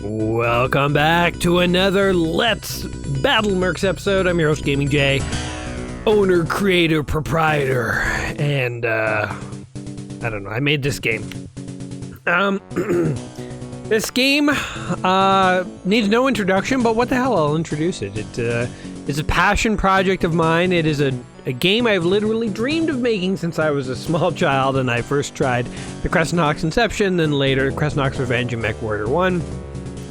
Welcome back to another Let's BattleMercs episode. I'm your host, Gaming Jay, owner, creator, proprietor, and I don't know, I made this game. This game needs no introduction, but what the hell, I'll introduce it. It's a passion project of mine. It is a game I've literally dreamed of making since I was a small child, and I first tried the Crescent Hawks Inception, then later Crescent Hawks Revenge and MechWarrior I.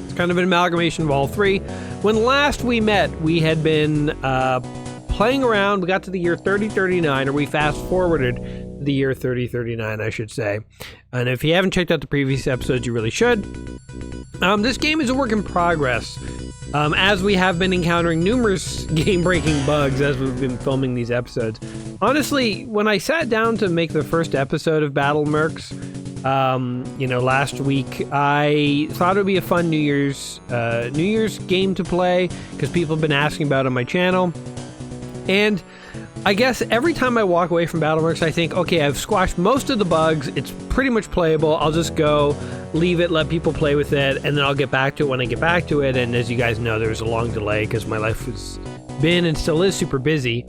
It's kind of an amalgamation of all three. When last we met, we had been playing around. We got to the year 3039, or we fast-forwarded to the year 3039, I should say. And if you haven't checked out the previous episodes, you really should. This game is a work in progress, as we have been encountering numerous game-breaking bugs as we've been filming these episodes. Honestly, when I sat down to make the first episode of BattleMercs, last week, I thought it would be a fun New Year's game to play, because people have been asking about it on my channel. And I guess every time I walk away from BattleMercs, I think, okay, I've squashed most of the bugs. It's pretty much playable. I'll just go, leave it, let people play with it, and then I'll get back to it when I get back to it. And as you guys know, there was a long delay because my life has been and still is super busy.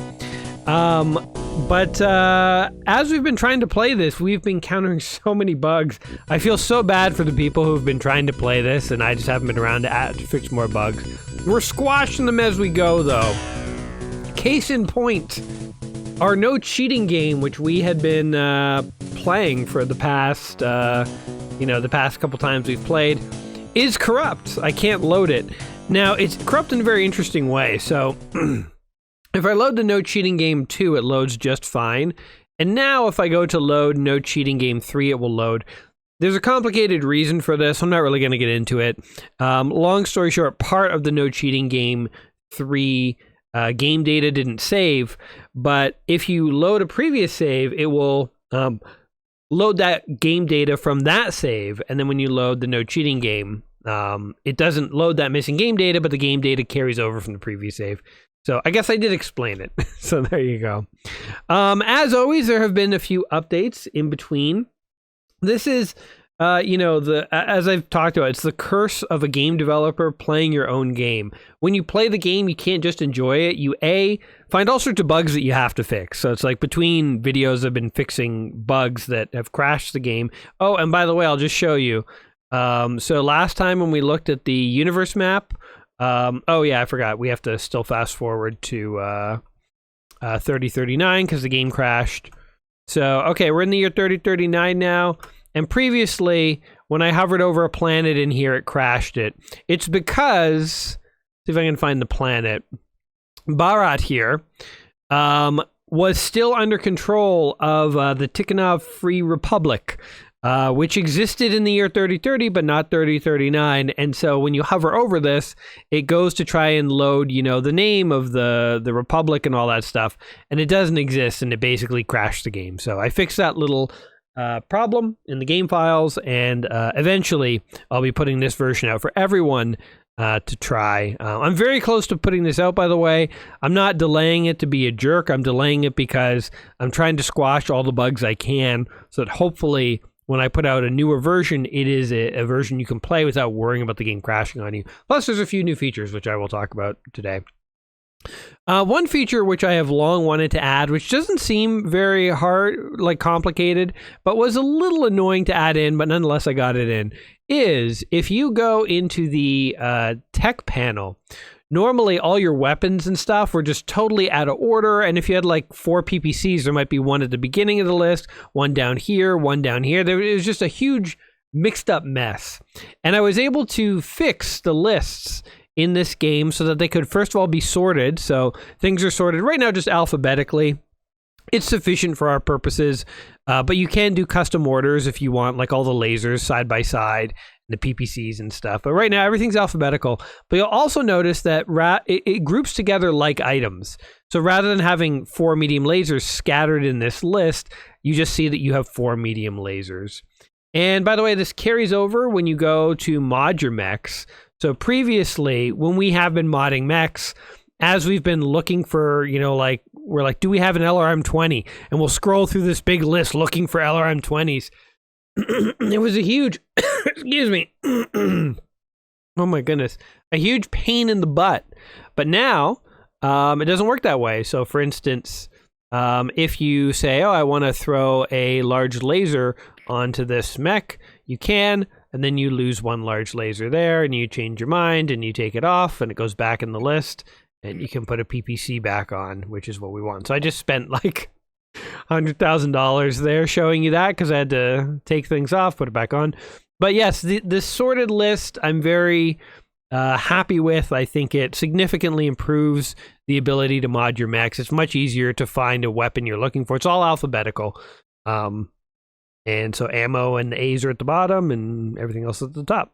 But as we've been trying to play this, we've been encountering so many bugs. I feel so bad for the people who've been trying to play this, and I just haven't been around to fix more bugs. We're squashing them as we go, though. Case in point, our no cheating game, which we had been playing for the past, the past couple times we've played, is corrupt. I can't load it. Now, it's corrupt in a very interesting way. So, if I load the no cheating game 2, it loads just fine. And now, if I go to load no cheating game 3, it will load. There's a complicated reason for this. I'm not really going to get into it. Long story short, part of the no cheating game 3 game data didn't save, but if you load a previous save, it will load that game data from that save, and then when you load the no cheating game, it doesn't load that missing game data, but the game data carries over from the previous save. So I guess I did explain it. So there you go. As always, there have been a few updates in between. This is as I've talked about, it's the curse of a game developer playing your own game. When you play the game, you can't just enjoy it. You, find all sorts of bugs that you have to fix. So it's like between videos, I've been fixing bugs that have crashed the game. Oh, and by the way, I'll just show you. So last time when we looked at the universe map, I forgot. We have to still fast forward to 3039 because the game crashed. So, okay, we're in the year 3039 now. And previously, when I hovered over a planet in here, it crashed it. It's because, see if I can find the planet, Bharat here was still under control of the Tikhonov Free Republic, which existed in the year 3030, but not 3039. And so when you hover over this, it goes to try and load, the name of the Republic and all that stuff. And it doesn't exist, and it basically crashed the game. So I fixed that little problem in the game files, and eventually I'll be putting this version out for everyone to try. I'm very close to putting this out, by the way. I'm not delaying it to be a jerk. I'm delaying it because I'm trying to squash all the bugs I can, so that hopefully when I put out a newer version, it is a version you can play without worrying about the game crashing on you. Plus, there's a few new features, which I will talk about today. One feature which I have long wanted to add, which doesn't seem very hard, complicated, but was a little annoying to add in, but nonetheless I got it in, is if you go into the tech panel, normally all your weapons and stuff were just totally out of order, and if you had 4 PPCs, there might be one at the beginning of the list, one down here, one down here. It was just a huge mixed up mess. And I was able to fix the lists in this game so that they could first of all be sorted. So things are sorted right now just alphabetically. It's sufficient for our purposes, but you can do custom orders if you want, all the lasers side by side, the PPCs and stuff. But right now everything's alphabetical. But you'll also notice that it groups together like items. So rather than having 4 medium lasers scattered in this list, you just see that you have 4 medium lasers. And by the way, this carries over when you go to mod your mechs. So previously, when we have been modding mechs, as we've been looking for, we're like, do we have an LRM-20? And we'll scroll through this big list looking for LRM-20s. It was a huge, excuse me. Oh my goodness. A huge pain in the butt. But now, it doesn't work that way. So for instance, if you say, oh, I want to throw a large laser onto this mech, you can, and then you lose one large laser there, and you change your mind, and you take it off, and it goes back in the list, and you can put a PPC back on, which is what we want. So I just spent like $100,000 there showing you that, because I had to take things off, put it back on. But yes, the sorted list I'm very happy with. I think it significantly improves the ability to mod your mechs. It's much easier to find a weapon you're looking for. It's all alphabetical. And so ammo and the A's are at the bottom and everything else at the top.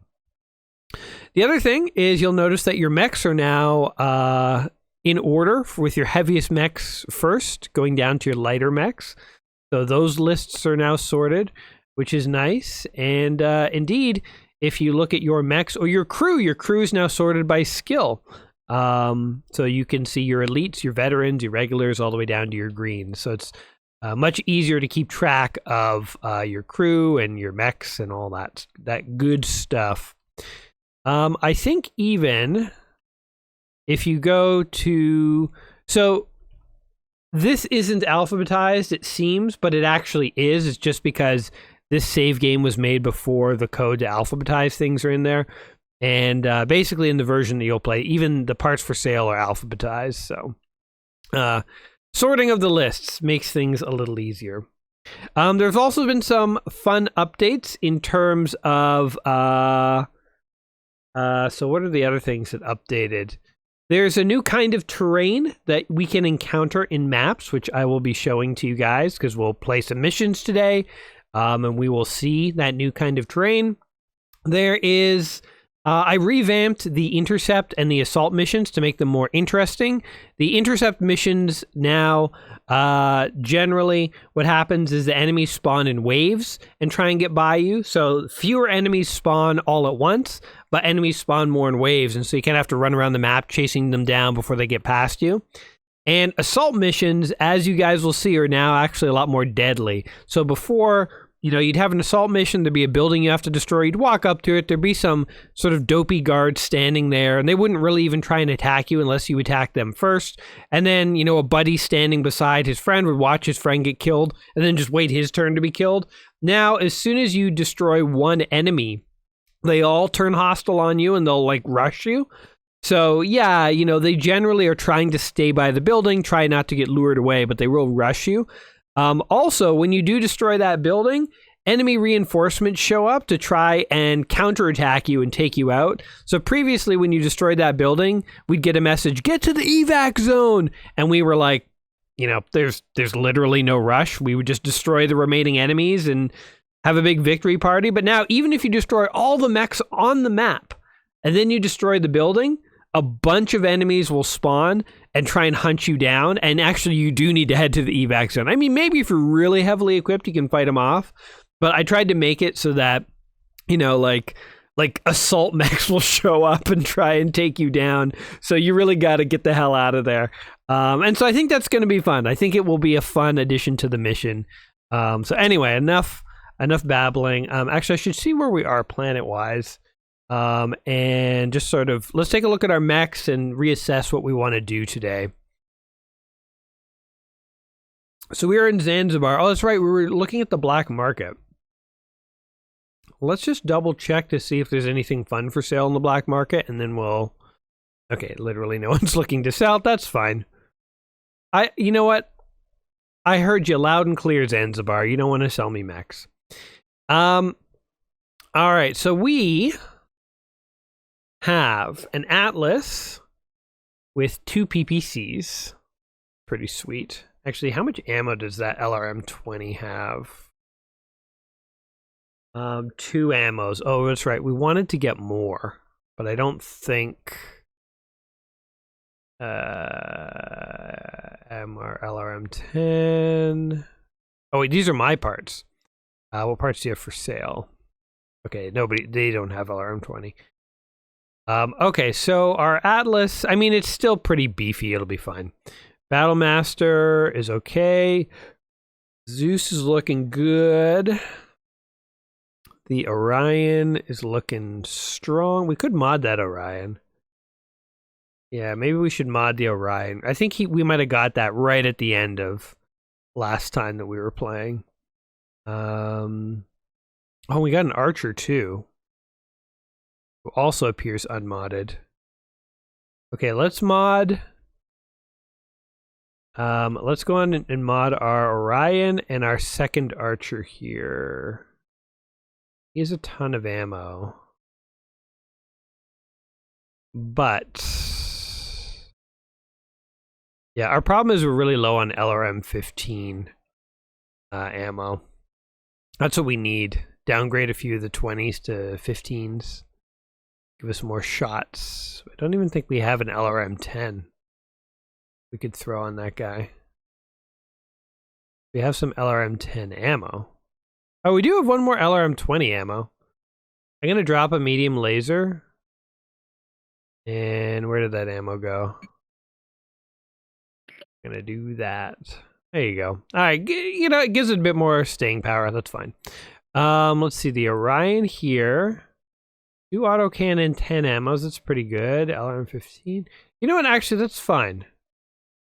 The other thing is you'll notice that your mechs are now in order with your heaviest mechs first, going down to your lighter mechs. So those lists are now sorted, which is nice. And indeed, if you look at your mechs or your crew is now sorted by skill. So you can see your elites, your veterans, your regulars, all the way down to your greens. So it's much easier to keep track of your crew and your mechs and all that good stuff. I think even if you go to... So this isn't alphabetized, it seems, but it actually is. It's just because this save game was made before the code to alphabetize things are in there. And basically in the version that you'll play, even the parts for sale are alphabetized. So sorting of the lists makes things a little easier. There's also been some fun updates in terms of... so what are the other things that updated? There's a new kind of terrain that we can encounter in maps, which I will be showing to you guys because we'll play some missions today. And we will see that new kind of terrain. There is, I revamped the intercept and the assault missions to make them more interesting. The intercept missions now, generally what happens is the enemies spawn in waves and try and get by you. So fewer enemies spawn all at once, but enemies spawn more in waves. And so you kind of have to run around the map chasing them down before they get past you. And assault missions, as you guys will see, are now actually a lot more deadly. So before, you know, you'd have an assault mission, there'd be a building you have to destroy, you'd walk up to it, there'd be some sort of dopey guards standing there, and they wouldn't really even try and attack you unless you attack them first. And then, you know, a buddy standing beside his friend would watch his friend get killed, and then just wait his turn to be killed. Now, as soon as you destroy one enemy, they all turn hostile on you, and they'll, like, rush you. So, yeah, you know, they generally are trying to stay by the building, try not to get lured away, but they will rush you. Also, when you do destroy that building, enemy reinforcements show up to try and counterattack you and take you out. So previously, when you destroyed that building, we'd get a message, get to the evac zone. And we were like, you know, there's literally no rush. We would just destroy the remaining enemies and have a big victory party. But now, even if you destroy all the mechs on the map, and then you destroy the building, a bunch of enemies will spawn and try and hunt you down. And actually, you do need to head to the evac zone. I mean, maybe if you're really heavily equipped, you can fight them off. But I tried to make it so that, you know, like assault mechs will show up and try and take you down. So you really got to get the hell out of there. And so I think that's going to be fun. I think it will be a fun addition to the mission. So anyway, enough babbling. Actually, I should see where we are planet-wise. And just sort of, let's take a look at our mechs and reassess what we want to do today. So we are in Zanzibar. Oh, that's right. We were looking at the black market. Let's just double check to see if there's anything fun for sale in the black market, and then we'll... Okay, literally no one's looking to sell. That's fine. You know what? I heard you loud and clear, Zanzibar. You don't want to sell me mechs. All right, so we have an Atlas with 2 PPCs. Pretty sweet. Actually, how much ammo does that LRM-20 have? 2 ammos. Oh, that's right. We wanted to get more, but I don't think... LRM-10... Oh, wait, these are my parts. What parts do you have for sale? Okay, they don't have LRM-20. Okay, so our Atlas, I mean, it's still pretty beefy. It'll be fine. Battlemaster is okay. Zeus is looking good. The Orion is looking strong. We could mod that Orion. Yeah, maybe we should mod the Orion. I think we might have got that right at the end of last time that we were playing. Oh, we got an Archer too, who also appears unmodded. Okay, let's mod. Let's go on and mod our Orion and our second Archer here. He has a ton of ammo. But yeah, our problem is we're really low on LRM 15 ammo. That's what we need. Downgrade a few of the 20s to 15s. Give us more shots. I don't even think we have an LRM 10 we could throw on that guy. We have some LRM 10 ammo. Oh, we do have one more LRM 20 ammo. I'm gonna drop a medium laser. And where did that ammo go? I'm gonna do that. There you go. All right, you know, it gives it a bit more staying power. That's fine. Let's see, the Orion here. 2 autocannon, 10 ammos. That's pretty good. LRM 15. You know what? Actually, that's fine.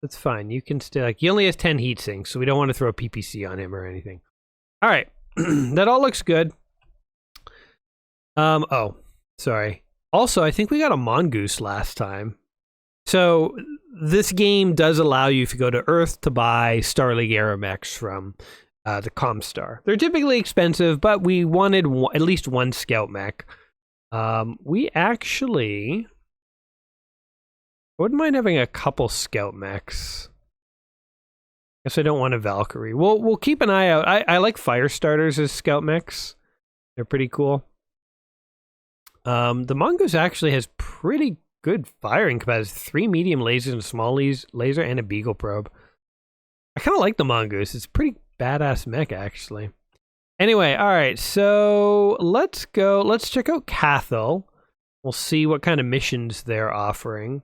That's fine. You can stay, like, he only has 10 heat sinks, so we don't want to throw a PPC on him or anything. All right. That all looks good. Oh, sorry. Also, I think we got a mongoose last time. So this game does allow you, if you go to Earth, to buy Star League Aeromechs from the Comstar. They're typically expensive, but we wanted at least one scout mech. We actually wouldn't mind having a couple scout mechs. Guess I don't want a Valkyrie. We'll keep an eye out. I like fire starters as scout mechs. They're pretty cool. The mongoose actually has pretty good firing capacity. 3 medium lasers and a small laser and a beagle probe. I kind of like the mongoose. It's a pretty badass mech, actually. Anyway, all right, so let's go. Let's check out Cathal. We'll see what kind of missions they're offering.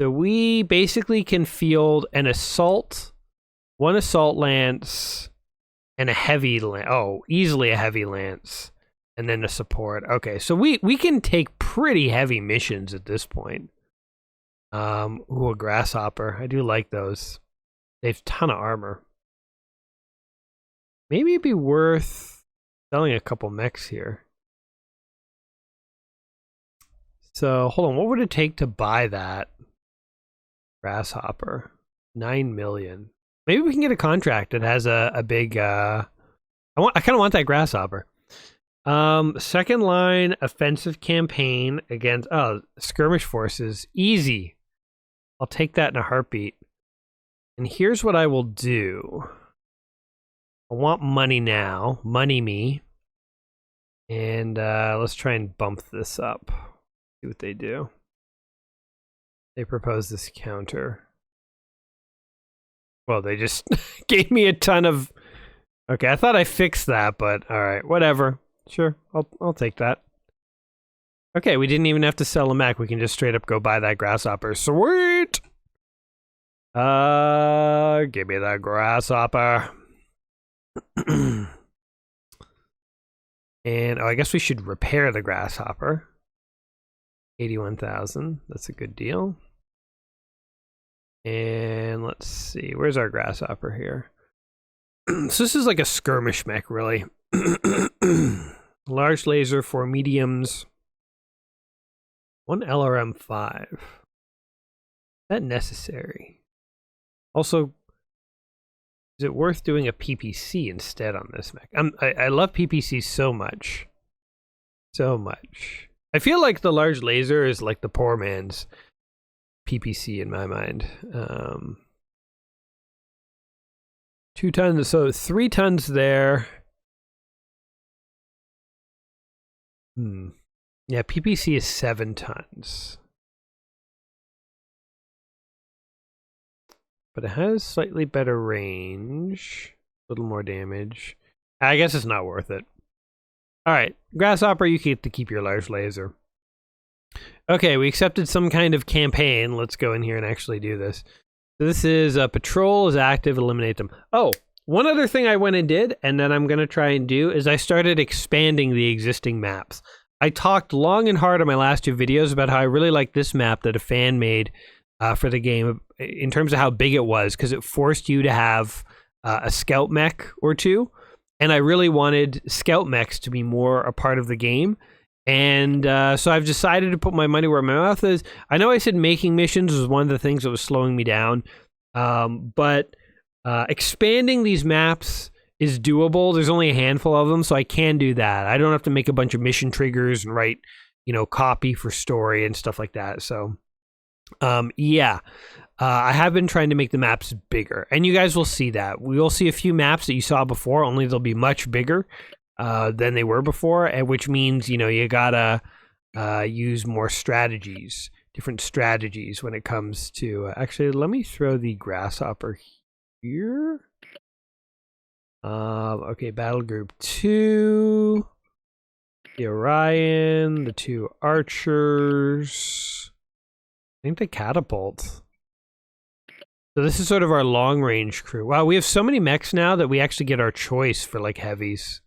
So we basically can field an assault, 1 assault lance, and a heavy lance. Oh, easily a heavy lance. And then a support. Okay, so we can take pretty heavy missions at this point. Ooh, a grasshopper. I do like those. They have a ton of armor. Maybe it'd be worth selling a couple mechs here. So, hold on. What would it take to buy that grasshopper? 9 million. Maybe we can get a contract that has a big... I kind of want that grasshopper. Second line offensive campaign against skirmish forces. Easy. I'll take that in a heartbeat. And here's what I will do. I want money now. Money me. And let's try and bump this up. See what they do. They propose this counter. Well, they just gave me a ton of... Okay, I thought I fixed that, but alright, whatever. Sure, I'll take that. Okay, we didn't even have to sell a mech. We can just straight up go buy that grasshopper. Sweet! Give me that grasshopper. And I guess we should repair the grasshopper. 81,000. That's a good deal. And let's see, where's our grasshopper here? So this is like a skirmish mech, really. Large laser for mediums. 1 LRM 5. Is that necessary? Also, is it worth doing a PPC instead on this mech? I love PPC so much. So much. I feel like the large laser is like the poor man's PPC in my mind. 2 tons, so 3 tons there. Yeah, PPC is 7 tons. But it has slightly better range. A little more damage. I guess it's not worth it. Alright, Grasshopper, you get to keep your large laser. Okay, we accepted some kind of campaign. Let's go in here and actually do this. So this is patrol is active, eliminate them. Oh, one other thing I went and did, and that I'm going to try and do, is I started expanding the existing maps. I talked long and hard on my last 2 videos about how I really like this map that a fan made for the game in terms of how big it was, because it forced you to have a scout mech or 2, and I really wanted scout mechs to be more a part of the game. And so I've decided to put my money where my mouth is. I know I said making missions was one of the things that was slowing me down, but expanding these maps is doable. There's only a handful of them, so I can do that. I don't have to make a bunch of mission triggers and write, copy for story and stuff like that. So, yeah, I have been trying to make the maps bigger, and you guys will see that. We will see a few maps that you saw before, only they'll be much bigger than they were before, and which means, you gotta use more strategies, different strategies when it comes to... actually, let me throw the grasshopper here. Okay, Battle Group 2, the Orion, the 2 archers, I think the catapult. So this is sort of our long-range crew. Wow, we have so many mechs now that we actually get our choice for, like, heavies.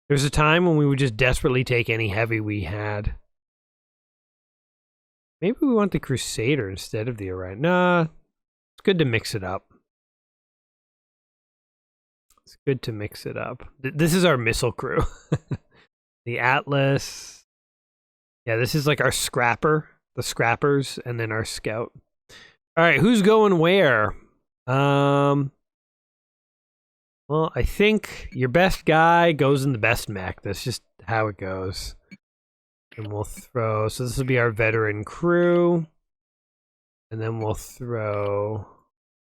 There's a time when we would just desperately take any heavy we had. Maybe we want the Crusader instead of the Orion. Nah, it's good to mix it up. It's good to mix it up. This is our missile crew. The Atlas. Yeah, this is like our scrapper, the scrappers, and then our scout. All right, who's going where? Well, I think your best guy goes in the best mech. That's just how it goes. And we'll throw... so this will be our veteran crew. And then we'll throw...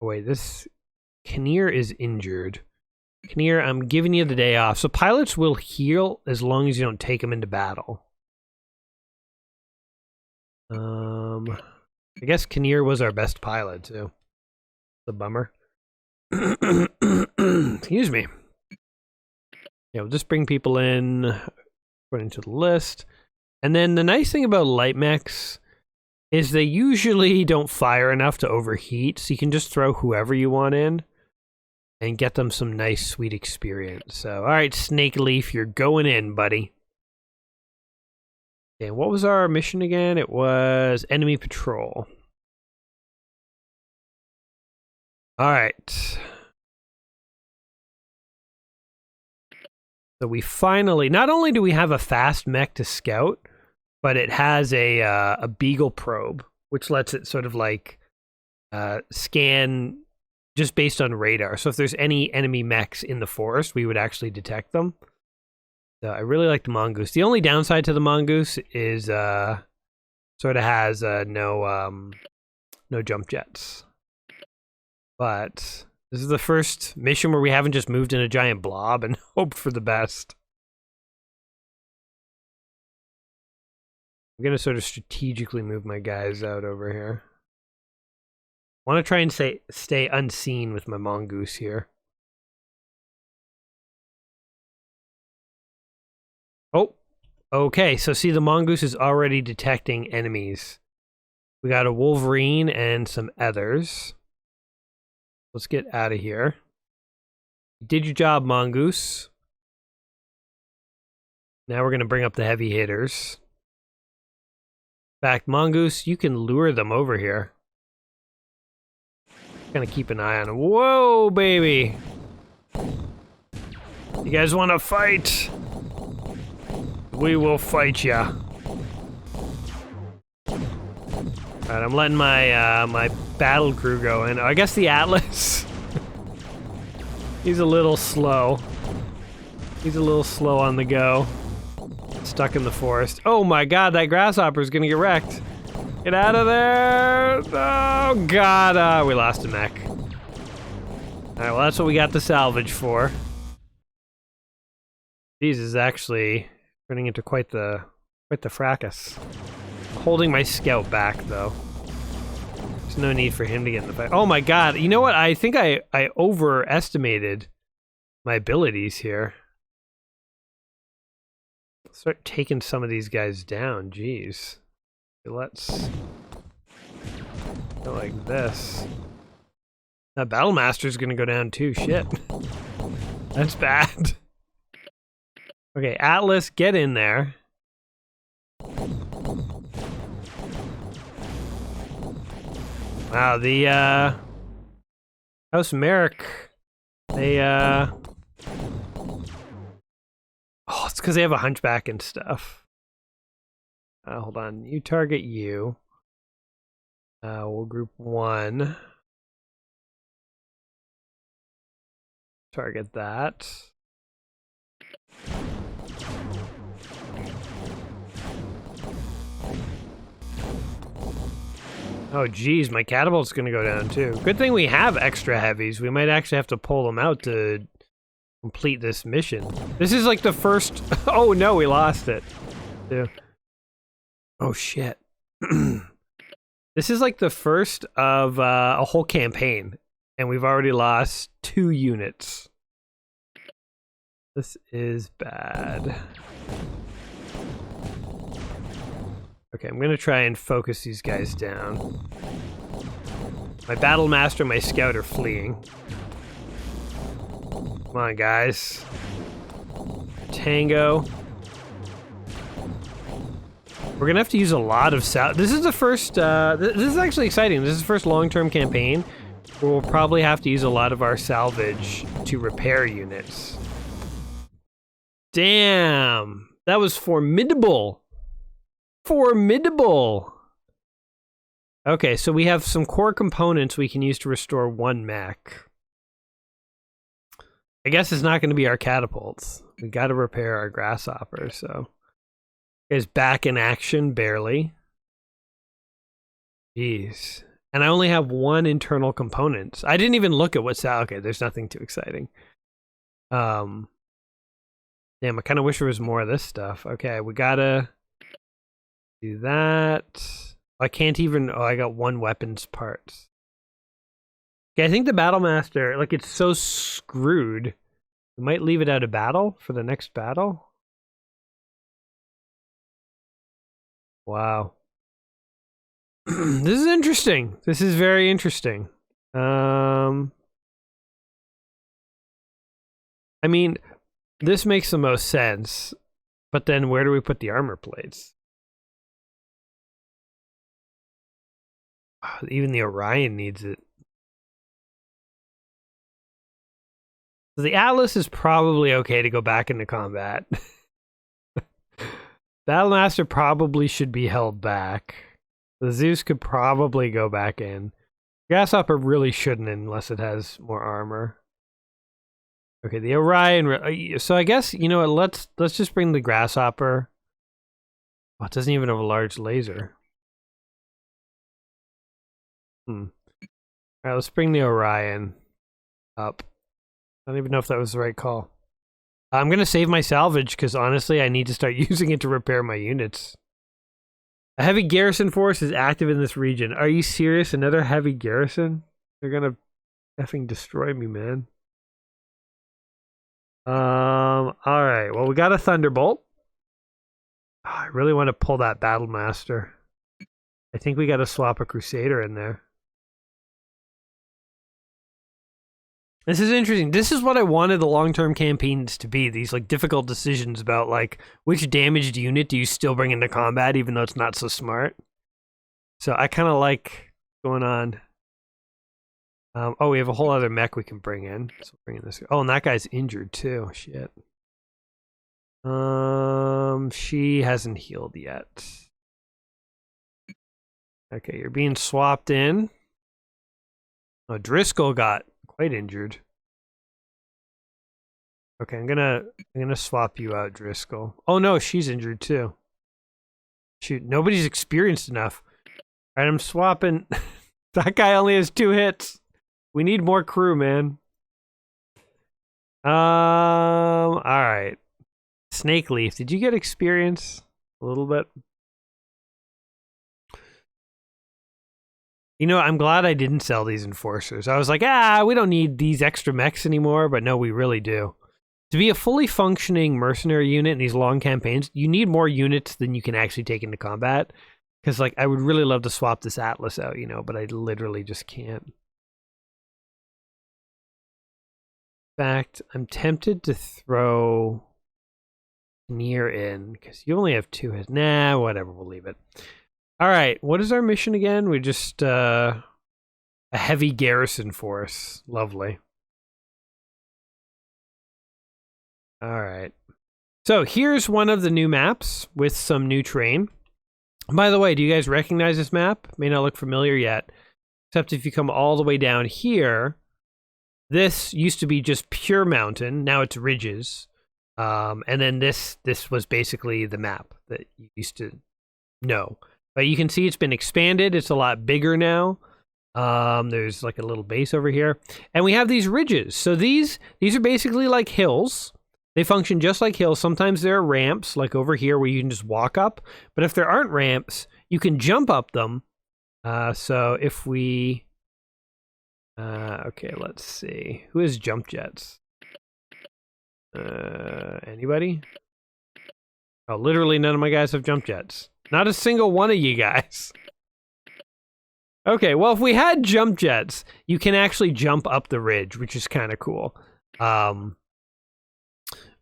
oh, wait, this... Kinnear is injured. Kinnear, I'm giving you the day off. So pilots will heal as long as you don't take them into battle. I guess Kinnear was our best pilot, too. The bummer. Excuse me. Yeah, we'll just bring people in according to the list. And then the nice thing about light mechs is they usually don't fire enough to overheat, so you can just throw whoever you want in and get them some nice, sweet experience. So, all right, Snake Leaf, you're going in, buddy. Okay, what was our mission again? It was enemy patrol. All right. So we finally, not only do we have a fast mech to scout, but it has a beagle probe, which lets it sort of like scan just based on radar. So if there's any enemy mechs in the forest, we would actually detect them. So I really like the Mongoose. The only downside to the Mongoose is sort of has no jump jets. But this is the first mission where we haven't just moved in a giant blob and hoped for the best. I'm going to sort of strategically move my guys out over here. I want to try and stay unseen with my Mongoose here. Oh, okay. So see, the Mongoose is already detecting enemies. We got a Wolverine and some others. Let's get out of here. You did your job, Mongoose. Now we're going to bring up the heavy hitters. In fact, Mongoose, you can lure them over here. Gonna keep an eye on them. Whoa, baby! You guys want to fight? We will fight ya. Alright, I'm letting my my battle crew go in. I guess the Atlas. He's a little slow. He's a little slow on the go. Stuck in the forest. Oh my god, that grasshopper's gonna get wrecked. Get out of there! Oh god, we lost a mech. Alright, well that's what we got the salvage for. Jeez, is actually turning into quite the fracas. Holding my scout back though. There's no need for him to get in the fight. Oh my god, you know what? I think I overestimated my abilities here. Start taking some of these guys down, jeez. Let's go like this. That Battlemaster's gonna go down too. Shit. That's bad. Okay, Atlas, get in there. Wow, the House Merrick, they oh, it's because they have a hunchback and stuff. Hold on, you target you. We'll group 1. Target that. Oh geez, my catapult's gonna go down too. Good thing we have extra heavies. We might actually have to pull them out to complete this mission. This is like the first... Oh no, we lost it. Yeah. Oh shit. This is like the first of a whole campaign, and we've already lost 2 units. This is bad. Okay, I'm gonna try and focus these guys down. My Battlemaster and my Scout are fleeing. Come on, guys. Tango. We're gonna have to use a lot of This is the first, this is actually exciting. This is the first long-term campaign where we'll probably have to use a lot of our salvage to repair units. Damn! That was formidable! Formidable! Okay, so we have some core components we can use to restore 1 mech. I guess it's not going to be our catapults. We got to repair our grasshopper, so... Is back in action, barely. Jeez. And I only have 1 internal component. I didn't even look at what's out. Okay, there's nothing too exciting. Damn, I kind of wish there was more of this stuff. Okay, we gotta do that. I can't even... Oh, I got 1 weapons part. Okay, I think the Battlemaster, like, it's so screwed. We might leave it out of battle for the next battle. Wow. This is interesting. This is very interesting. I mean, this makes the most sense, but then where do we put the armor plates? Even the Orion needs it. So the Atlas is probably okay to go back into combat. Battlemaster probably should be held back. The Zeus could probably go back in. Grasshopper really shouldn't unless it has more armor. Okay, the Orion... So I guess, you know what, let's just bring the Grasshopper. Oh, it doesn't even have a large laser. Alright, let's bring the Orion up. I don't even know if that was the right call. I'm going to save my salvage because honestly I need to start using it to repair my units. A heavy garrison force is active in this region. Are you serious? Another heavy garrison? They're going to effing destroy me, man. Alright, well we got a Thunderbolt. Oh, I really want to pull that Battlemaster. I think we got to swap a Crusader in there. This is interesting. This is what I wanted the long-term campaigns to be. These like difficult decisions about like which damaged unit do you still bring into combat even though it's not so smart. So I kind of like going on. Oh, we have a whole other mech we can bring in. So bring in this. Oh, and that guy's injured too. Shit. She hasn't healed yet. Okay, you're being swapped in. Oh, Driscoll got quite injured. Okay, I'm gonna swap you out, Driscoll. Oh no, she's injured too. Shoot, nobody's experienced enough. Alright, I'm swapping. That guy only has 2 hits. We need more crew, man. Alright. Snake Leaf, did you get experience? A little bit? You know, I'm glad I didn't sell these Enforcers. I was like, we don't need these extra mechs anymore, but no, we really do. To be a fully functioning mercenary unit in these long campaigns, you need more units than you can actually take into combat. Because, like, I would really love to swap this Atlas out, you know, but I literally just can't. fact, I'm tempted to throw near in because you only have 2 hits. Nah, whatever, we'll leave it. All right, what is our mission again? We just a heavy garrison force. Lovely. All right. So here's one of the new maps with some new terrain. By the way, do you guys recognize this map? May not look familiar yet, except if you come all the way down here, this used to be just pure mountain. Now it's ridges. And then this was basically the map that you used to know. But you can see it's been expanded. It's a lot bigger now. There's like a little base over here. And we have these ridges. So these are basically like hills. They function just like hills. Sometimes there are ramps, like over here, where you can just walk up. But if there aren't ramps, you can jump up them. So if we... okay, let's see. Who has jump jets? Anybody? Oh, literally none of my guys have jump jets. Not a single one of you guys. Okay, well, if we had jump jets, you can actually jump up the ridge, which is kind of cool.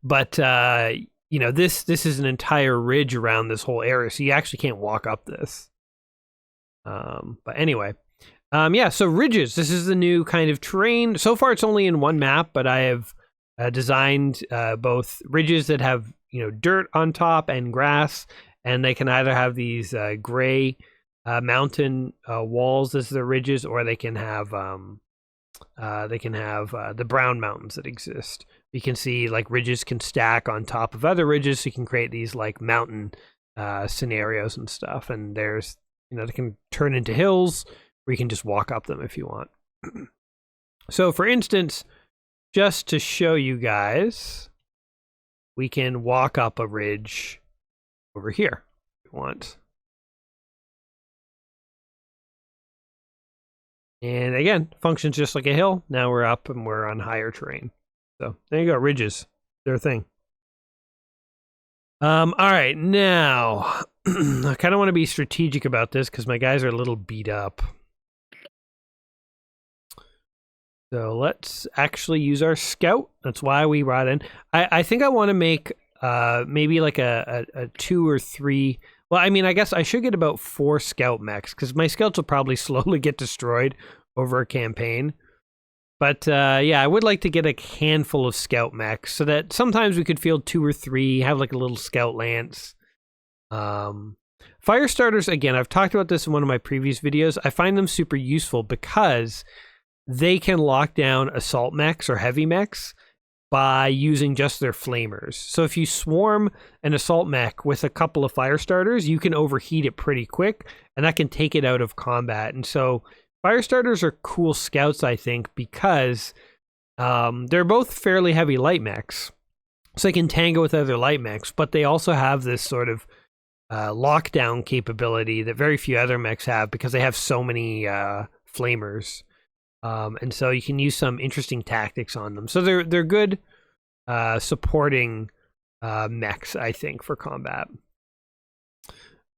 But you know, this is an entire ridge around this whole area, so you actually can't walk up this. But anyway, yeah, so ridges. This is the new kind of terrain. So far, it's only in one map, but I have designed both ridges that have, you know, dirt on top and grass, and they can either have these gray mountain walls as the ridges, or they can have the brown mountains that exist. You can see like ridges can stack on top of other ridges, so you can create these like mountain scenarios and stuff. And there's, you know, they can turn into hills, or you can just walk up them if you want. So for instance, just to show you guys, we can walk up a ridge over here if we want. And again, functions just like a hill. Now we're up and we're on higher terrain. So there you go, ridges. They're a thing. All right, now I kind of want to be strategic about this because my guys are a little beat up. So let's actually use our scout. That's why we brought in. I think I want to make maybe like a 2 or 3. Well, I mean, I guess I should get about 4 scout mechs because my scouts will probably slowly get destroyed over a campaign. But yeah, I would like to get a handful of scout mechs so that sometimes we could field 2 or 3, have like a little scout lance. Fire starters, again, I've talked about this in one of my previous videos. I find them super useful because they can lock down assault mechs or heavy mechs by using just their flamers. So if you swarm an assault mech with a couple of fire starters, you can overheat it pretty quick, and that can take it out of combat. And so fire starters are cool scouts, I think, because they're both fairly heavy light mechs, so they can tango with other light mechs, but they also have this sort of lockdown capability that very few other mechs have because they have so many flamers. And so you can use some interesting tactics on them. So they're good supporting mechs, I think, for combat.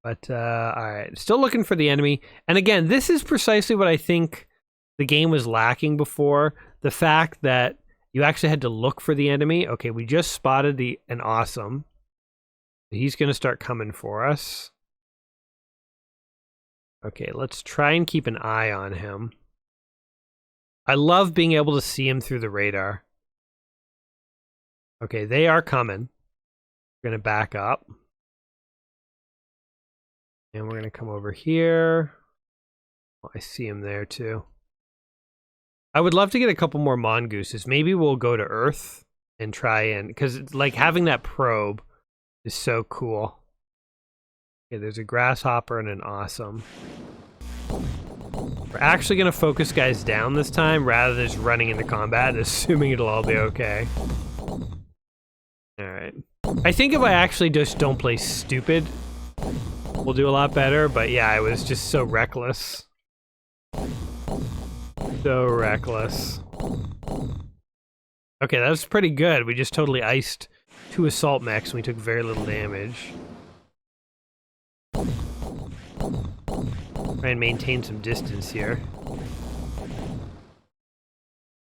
But all right, still looking for the enemy. And again, this is precisely what I think the game was lacking before. The fact that you actually had to look for the enemy. Okay, we just spotted an awesome. He's going to start coming for us. Okay, let's try and keep an eye on him. I love being able to see him through the radar. Okay, they are coming. We're going to back up. And we're going to come over here. Oh, I see him there too. I would love to get a couple more mongooses. Maybe we'll go to Earth and try and... because like having that probe is so cool. Okay, there's a grasshopper and an awesome. We're actually going to focus guys down this time rather than just running into combat, assuming it'll all be okay. Alright. I think if I actually just don't play stupid, we'll do a lot better, but yeah, I was just so reckless. So reckless. Okay, that was pretty good. We just totally iced 2 assault mechs and we took very little damage. Try and maintain some distance here.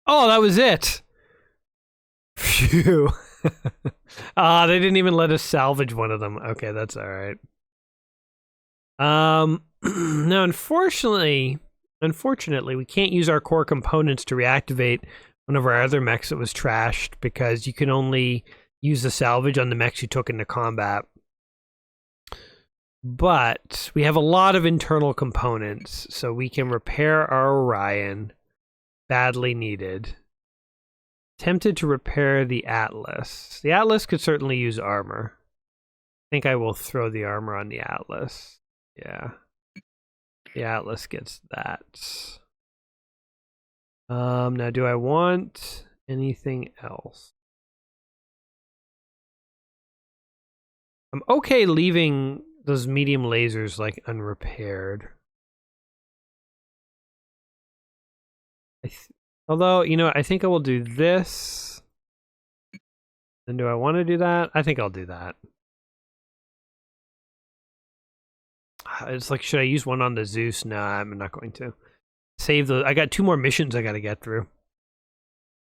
Oh, that was it! Phew. Ah, they didn't even let us salvage one of them. Okay, that's all right. Now, unfortunately, we can't use our core components to reactivate one of our other mechs that was trashed, because you can only use the salvage on the mechs you took into combat. But we have a lot of internal components, so we can repair our Orion. Badly needed. Tempted to repair the Atlas. The Atlas could certainly use armor. I think I will throw the armor on the Atlas. Yeah. The Atlas gets that. Now, do I want anything else? I'm okay leaving those medium lasers, like, unrepaired. Although, you know, I think I will do this. And do I want to do that? I think I'll do that. It's like, should I use one on the Zeus? No, I'm not going to. Save the... I got 2 more missions I got to get through.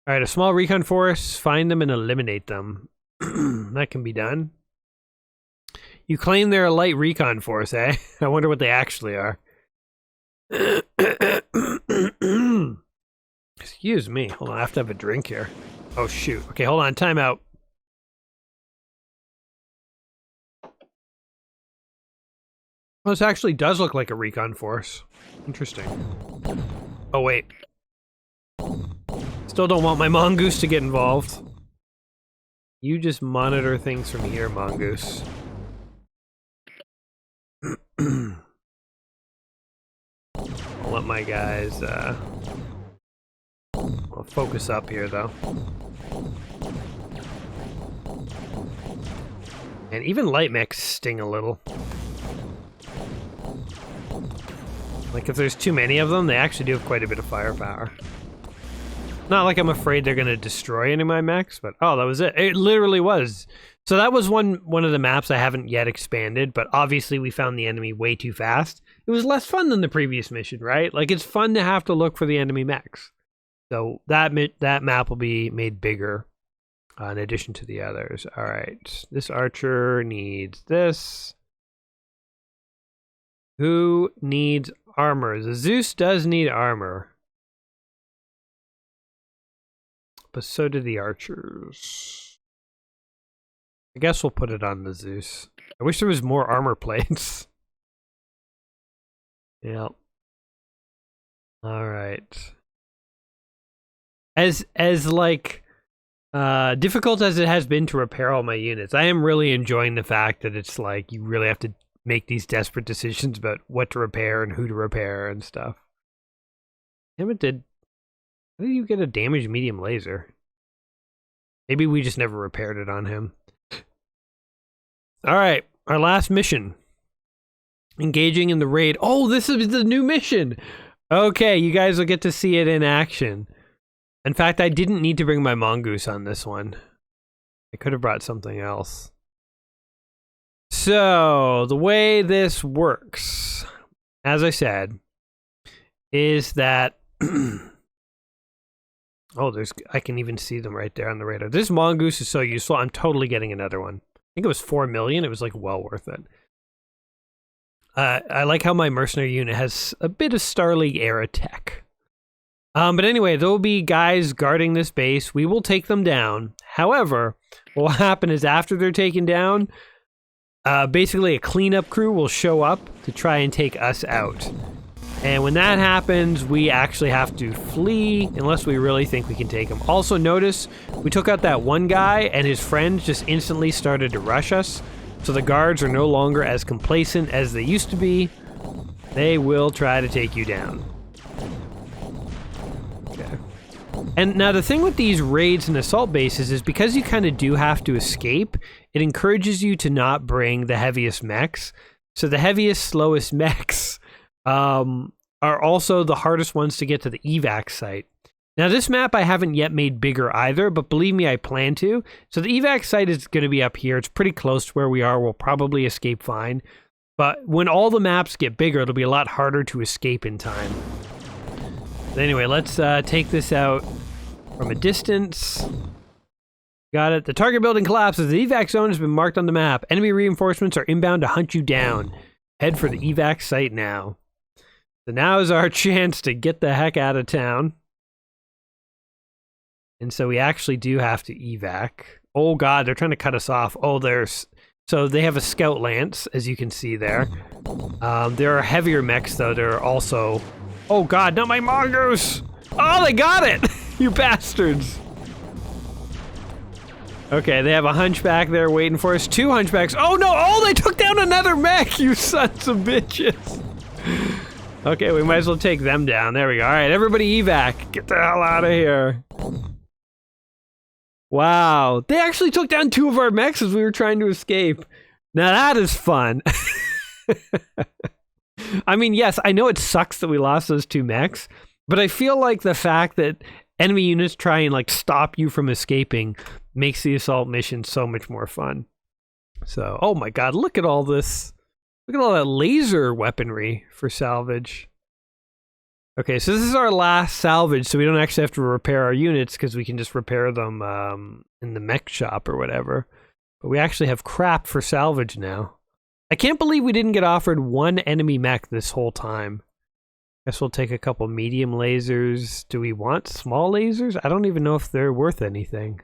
All right, a small recon force. Find them and eliminate them. That can be done. You claim they're a light recon force, eh? I wonder what they actually are. Excuse me. Hold on, I have to have a drink here. Oh, shoot. Okay, hold on. Time out. Well, this actually does look like a recon force. Interesting. Oh, wait. Still don't want my mongoose to get involved. You just monitor things from here, mongoose. I'll let my guys, I'll focus up here, though. And even light mechs sting a little. Like, if there's too many of them, they actually do have quite a bit of firepower. Not like I'm afraid they're going to destroy any of my mechs, but oh, that was it. It literally was. So that was one of the maps I haven't yet expanded, but obviously we found the enemy way too fast. It was less fun than the previous mission, right? Like, it's fun to have to look for the enemy mechs. So that map will be made bigger in addition to the others. All right, this archer needs this. Who needs armor? The Zeus does need armor. But so do the archers. I guess we'll put it on the Zeus. I wish there was more armor plates. Yeah. All right. As like difficult as it has been to repair all my units, I am really enjoying the fact that it's like you really have to make these desperate decisions about what to repair and who to repair and stuff. Damn it, how did you get a damaged medium laser? Maybe we just never repaired it on him. All right, our last mission. Engaging in the raid. Oh, this is the new mission. Okay, you guys will get to see it in action. In fact, I didn't need to bring my mongoose on this one. I could have brought something else. So, the way this works, as I said, is that... Oh, I can even see them right there on the radar. This mongoose is so useful. I'm totally getting another one. I think it was 4 million. It was like well worth it. I like how my mercenary unit has a bit of Star League era tech. But anyway, there will be guys guarding this base. We will take them down. However, what will happen is after they're taken down, basically a cleanup crew will show up to try and take us out. And when that happens, we actually have to flee unless we really think we can take him. Also notice, we took out that one guy and his friends just instantly started to rush us. So the guards are no longer as complacent as they used to be. They will try to take you down. Okay. And now the thing with these raids and assault bases is because you kind of do have to escape, it encourages you to not bring the heaviest mechs. So the heaviest, slowest mechs are also the hardest ones to get to the evac site. Now this map I haven't yet made bigger either, but believe me, I plan to. So the evac site is going to be up here. It's pretty close to where we are. We'll probably escape fine. But when all the maps get bigger, it'll be a lot harder to escape in time. But anyway, let's take this out from a distance. Got it. The target building collapses. The evac zone has been marked on the map. Enemy reinforcements are inbound to hunt you down. Head for the evac site now. So now is our chance to get the heck out of town. And so we actually do have to evac. Oh god, they're trying to cut us off. Oh, so they have a scout lance, as you can see there. There are heavier mechs, though. There are also... Oh god, not my mongoose! Oh, they got it! You bastards! Okay, they have a hunchback there waiting for us. 2 hunchbacks. Oh no! Oh, they took down another mech, you sons of bitches! Okay, we might as well take them down. There we go. Alright, everybody evac. Get the hell out of here. Wow, they actually took down 2 of our mechs as we were trying to escape. Now that is fun. I mean, yes, I know it sucks that we lost those 2 mechs, but I feel like the fact that enemy units try and like stop you from escaping makes the assault mission so much more fun. So, oh my god, look at all this. Look at all that laser weaponry for salvage. Okay, so this is our last salvage, so we don't actually have to repair our units because we can just repair them in the mech shop or whatever. But we actually have crap for salvage now. I can't believe we didn't get offered 1 enemy mech this whole time. Guess we'll take a couple medium lasers. Do we want small lasers? I don't even know if they're worth anything.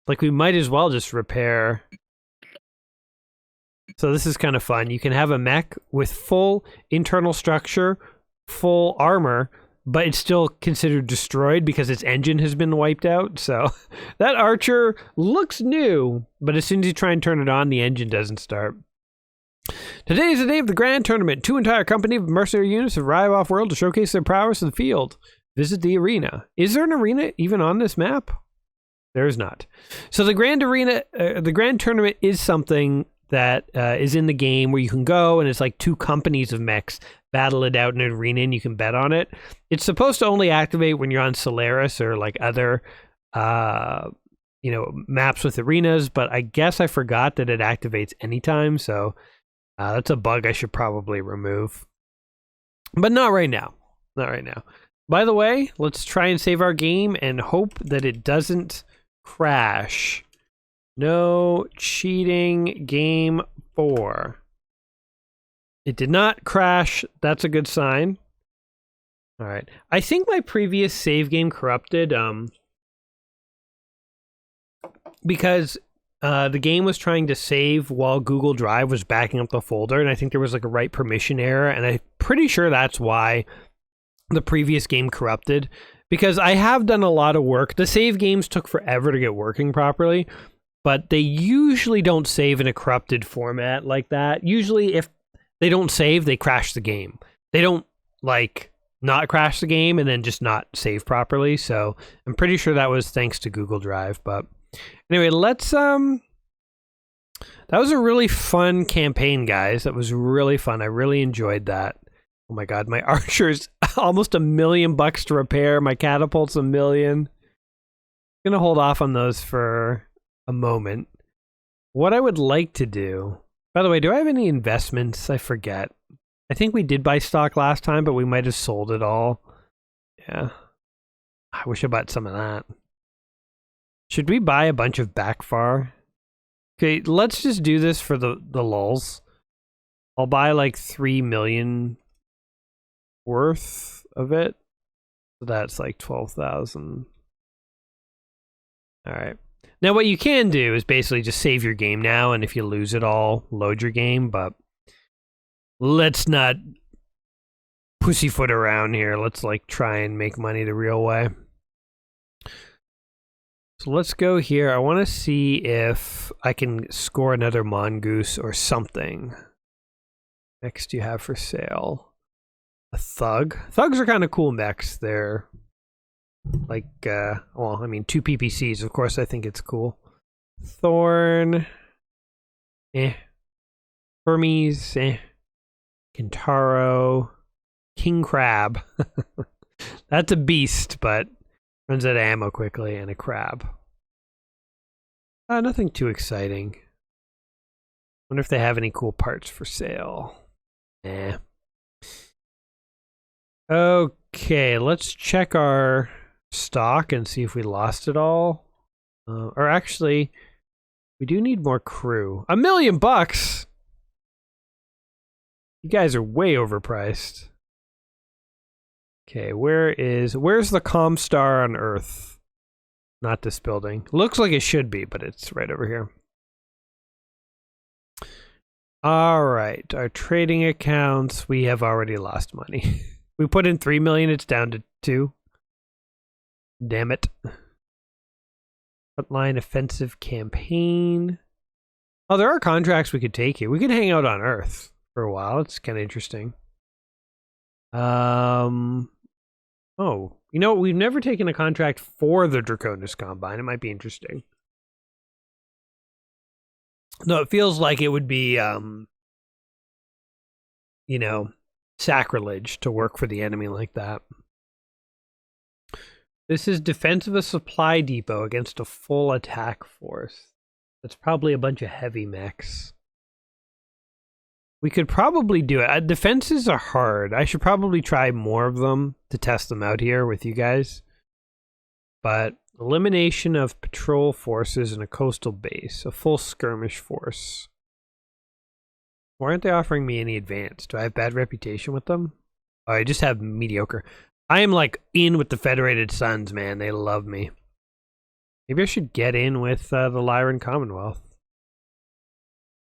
Like, we might as well just repair. So this is kind of fun. You can have a mech with full internal structure, full armor, but it's still considered destroyed because its engine has been wiped out. So that archer looks new, but as soon as you try and turn it on, the engine doesn't start. Today is the day of the grand tournament. 2 entire company of mercenary units arrive off-world to showcase their prowess in the field. Visit the arena. Is there an arena even on this map? There is not. So the grand arena, the grand tournament is something that is in the game where you can go and it's like 2 companies of mechs battle it out in an arena and you can bet on it. It's supposed to only activate when you're on Solaris or like other, you know, maps with arenas, but I guess I forgot that it activates anytime, so that's a bug I should probably remove. But not right now. Not right now. By the way, let's try and save our game and hope that it doesn't crash. No cheating, game 4. It did not crash. That's a good sign. All right. I think my previous save game corrupted because the game was trying to save while Google Drive was backing up the folder, and I think there was like a write permission error, and I'm pretty sure that's why the previous game corrupted, because I have done a lot of work. The save games took forever to get working properly, but they usually don't save in a corrupted format like that. Usually if they don't save, they crash the game. They don't like not crash the game and then just not save properly. So I'm pretty sure that was thanks to Google Drive. But anyway, let's that was a really fun campaign, guys. That was really fun. I really enjoyed that. Oh my god, my archer's almost $1 million to repair. My catapult's $1 million. I'm gonna hold off on those for a moment. What I would like to do, by the way, do I have any investments? I forget. I think we did buy stock last time, but we might have sold it all. Yeah. I wish I bought some of that. Should we buy a bunch of backfar? Okay, let's just do this for the lulz. I'll buy like 3 million worth of it. So that's like 12,000. All right. Now what you can do is basically just save your game now, and if you lose it all, load your game, but let's not pussyfoot around here. Let's like try and make money the real way. So let's go here. I want to see if I can score another mongoose or something. Next you have for sale a thug. Thugs are kind of cool mechs. They're like, well, I mean, 2 PPCs, of course. I think it's cool. Thorn, Hermes, Kintaro, King Crab. That's a beast, but runs out of ammo quickly, and a crab. Nothing too exciting. Wonder if they have any cool parts for sale. Okay, let's check our stock and see if we lost it all. Or actually, we do need more crew. $1 million bucks? You guys are way overpriced. Okay, where's the Comstar on Earth? Not this building. Looks like it should be, but it's right over here. All right, our trading accounts, we have already lost money. We put in 3 million, it's down to 2. Damn it. Frontline offensive campaign. Oh, there are contracts we could take here. We could hang out on Earth for a while. It's kind of interesting. Oh, you know, we've never taken a contract for the Draconis Combine. It might be interesting. No, it feels like it would be, you know, sacrilege to work for the enemy like that. This is defense of a supply depot against a full attack force. That's probably a bunch of heavy mechs. We could probably do it. Defenses are hard. I should probably try more of them to test them out here with you guys. But elimination of patrol forces in a coastal base. A full skirmish force. Why aren't they offering me any advance? Do I have bad reputation with them? Oh, I just have mediocre. I am like in with the Federated Suns, man. They love me. Maybe I should get in with the Lyran Commonwealth.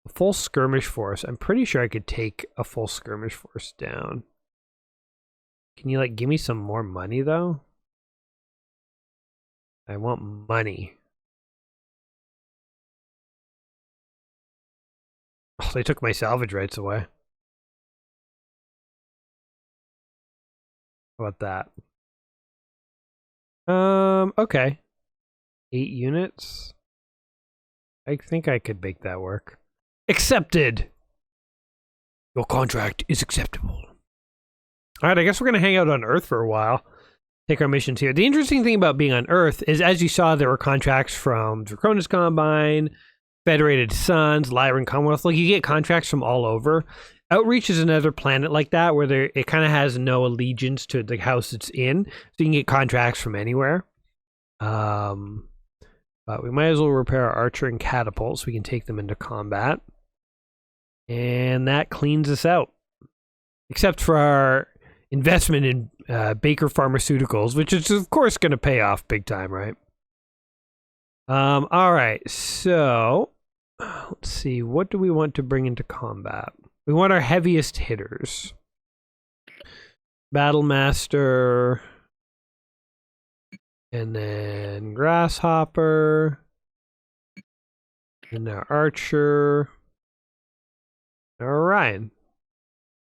A full skirmish force. I'm pretty sure I could take a full skirmish force down. Can you like give me some more money though? I want money. Oh, they took my salvage rights away. How about that? Okay. 8 units. I think I could make that work. Accepted! Your contract is acceptable. Alright, I guess we're going to hang out on Earth for a while. Take our missions here. The interesting thing about being on Earth is, as you saw, there were contracts from Draconis Combine, Federated Suns, Lyran Commonwealth. Like, you get contracts from all over. Outreach is another planet like that, where it kind of has no allegiance to the house it's in. So you can get contracts from anywhere. But we might as well repair our archer and catapult so we can take them into combat. And that cleans us out. Except for our investment in Baker Pharmaceuticals, which is, of course, going to pay off big time, right? All right, so let's see. What do we want to bring into combat? We want our heaviest hitters. Battlemaster. And then Grasshopper. And our Archer. Orion.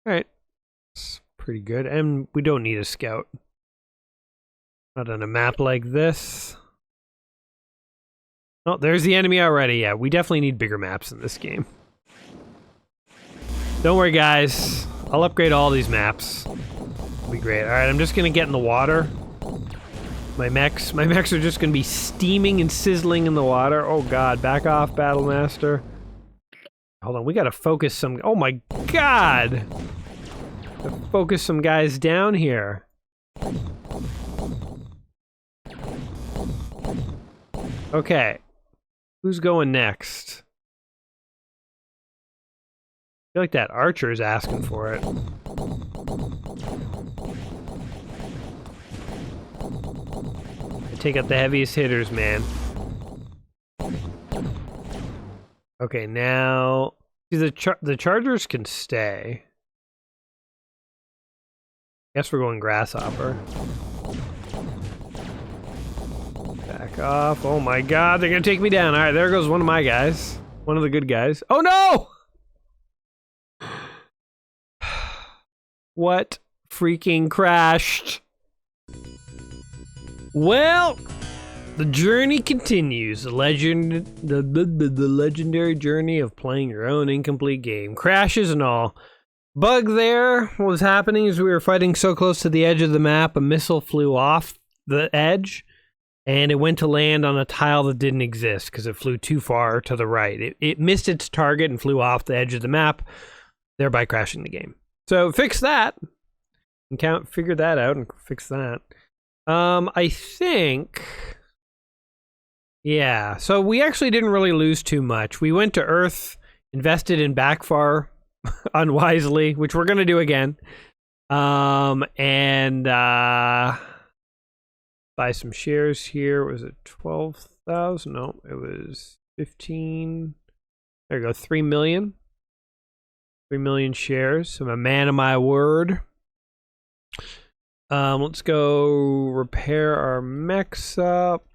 Alright. It's pretty good. And we don't need a scout. Not on a map like this. Oh, there's the enemy already. Yeah, we definitely need bigger maps in this game. Don't worry, guys. I'll upgrade all these maps. It'll be great. Alright, I'm just gonna get in the water. My mechs are just gonna be steaming and sizzling in the water. Oh god, back off, Battlemaster. Hold on, we gotta focus some... Oh my god! Focus some guys down here. Okay. Who's going next? I feel like that archer is asking for it. I take out the heaviest hitters, man. Okay, now... See, the chargers can stay. Guess we're going Grasshopper. Back off. Oh my god, they're gonna take me down. Alright, there goes one of my guys. One of the good guys. Oh no! What freaking crashed? Well, the journey continues. The legendary journey of playing your own incomplete game. Crashes and all. Bug there. What was happening is we were fighting so close to the edge of the map, a missile flew off the edge, and it went to land on a tile that didn't exist because it flew too far to the right. It missed its target and flew off the edge of the map, thereby crashing the game. So fix that. And figure that out and fix that. I think Yeah, so we actually didn't really lose too much. We went to Earth, invested in Backfar unwisely, which we're gonna do again. And buy some shares here. Was it 12,000? No, it was 15. There you go, 3 million. 3 million shares. I'm a man of my word. Let's go repair our mechs up.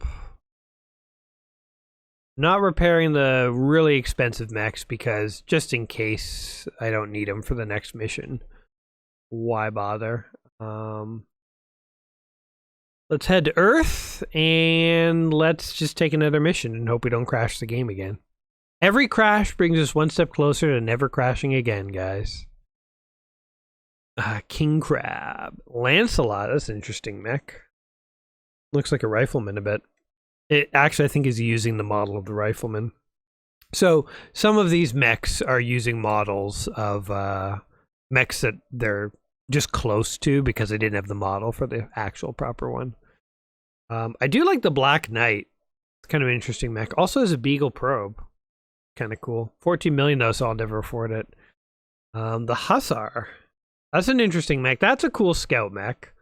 Not repairing the really expensive mechs because just in case I don't need them for the next mission. Why bother? Let's head to Earth and let's just take another mission and hope we don't crash the game again. Every crash brings us one step closer to never crashing again, guys. King Crab. Lancelot, that's an interesting mech. Looks like a rifleman a bit. It actually, I think, is using the model of the rifleman. So some of these mechs are using models of mechs that they're just close to because they didn't have the model for the actual proper one. I do like the Black Knight. It's kind of an interesting mech. Also has a Beagle probe. Kind of cool. 14 million though, so I'll never afford it. The Hussar. That's an interesting mech. That's a cool scout mech.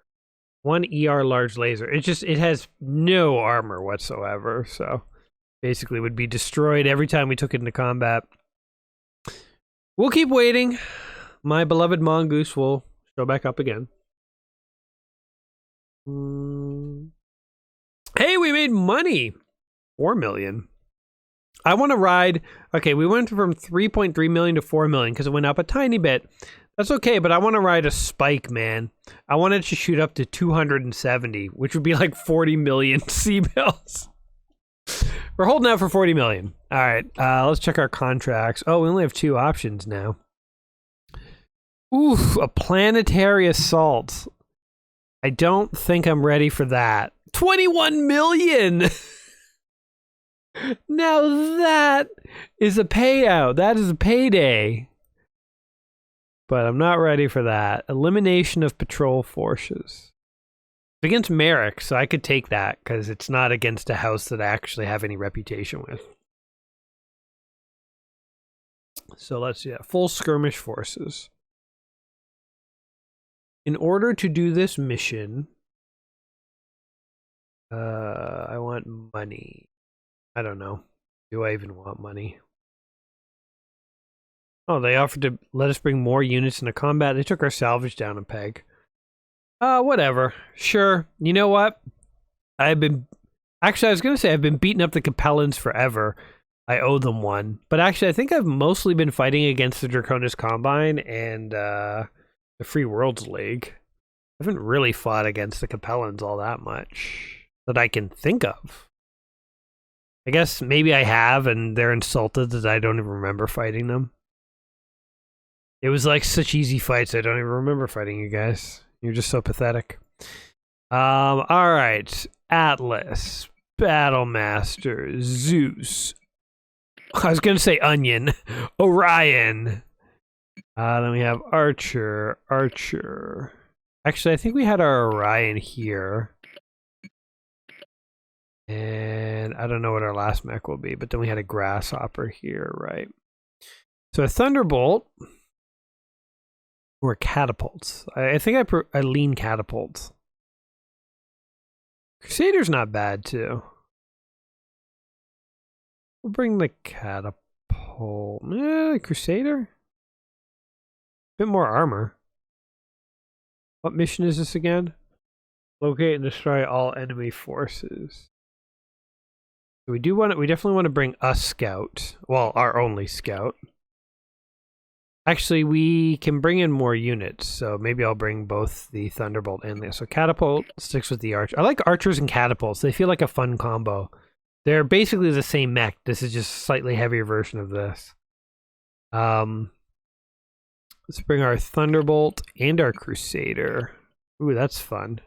1 ER large laser. It has no armor whatsoever, so basically would be destroyed every time we took it into combat. We'll keep waiting. My beloved mongoose will show back up again. Hey, we made money! 4 million. I want to ride... Okay, we went from 3.3 million to 4 million because it went up a tiny bit. That's okay, but I want to ride a spike, man. I want it to shoot up to 270, which would be like 40 million C-bills. We're holding out for 40 million. All right, let's check our contracts. Oh, we only have 2 options now. Oof, a planetary assault. I don't think I'm ready for that. 21 million! Now that is a payout. That is a payday. But I'm not ready for that. Elimination of patrol forces. It's against Merrick, so I could take that because it's not against a house that I actually have any reputation with. So let's see. Full skirmish forces. In order to do this mission, I want money. I don't know. Do I even want money? Oh, they offered to let us bring more units into combat. They took our salvage down a peg. Whatever. Sure. You know what? Actually, I was going to say I've been beating up the Capellans forever. I owe them one. But actually, I think I've mostly been fighting against the Draconis Combine and the Free Worlds League. I haven't really fought against the Capellans all that much that I can think of. I guess maybe I have, and they're insulted that I don't even remember fighting them. It was like such easy fights, I don't even remember fighting you guys. You're just so pathetic. Alright. Atlas. Battlemaster. Zeus. I was gonna say Onion. Orion. Then we have Archer. Archer. Actually, I think we had our Orion here. And I don't know what our last mech will be, but then we had a Grasshopper here, right? So a Thunderbolt. Or catapults. I think I lean catapults. Crusader's not bad too. We'll bring the catapult. Crusader? Bit more armor. What mission is this again? Locate and destroy all enemy forces. We definitely want to bring a scout. Well, our only scout. Actually, we can bring in more units, so maybe I'll bring both the Thunderbolt and the... So Catapult sticks with the Archer. I like Archers and Catapults. They feel like a fun combo. They're basically the same mech. This is just a slightly heavier version of this. Let's bring our Thunderbolt and our Crusader. Ooh, that's fun.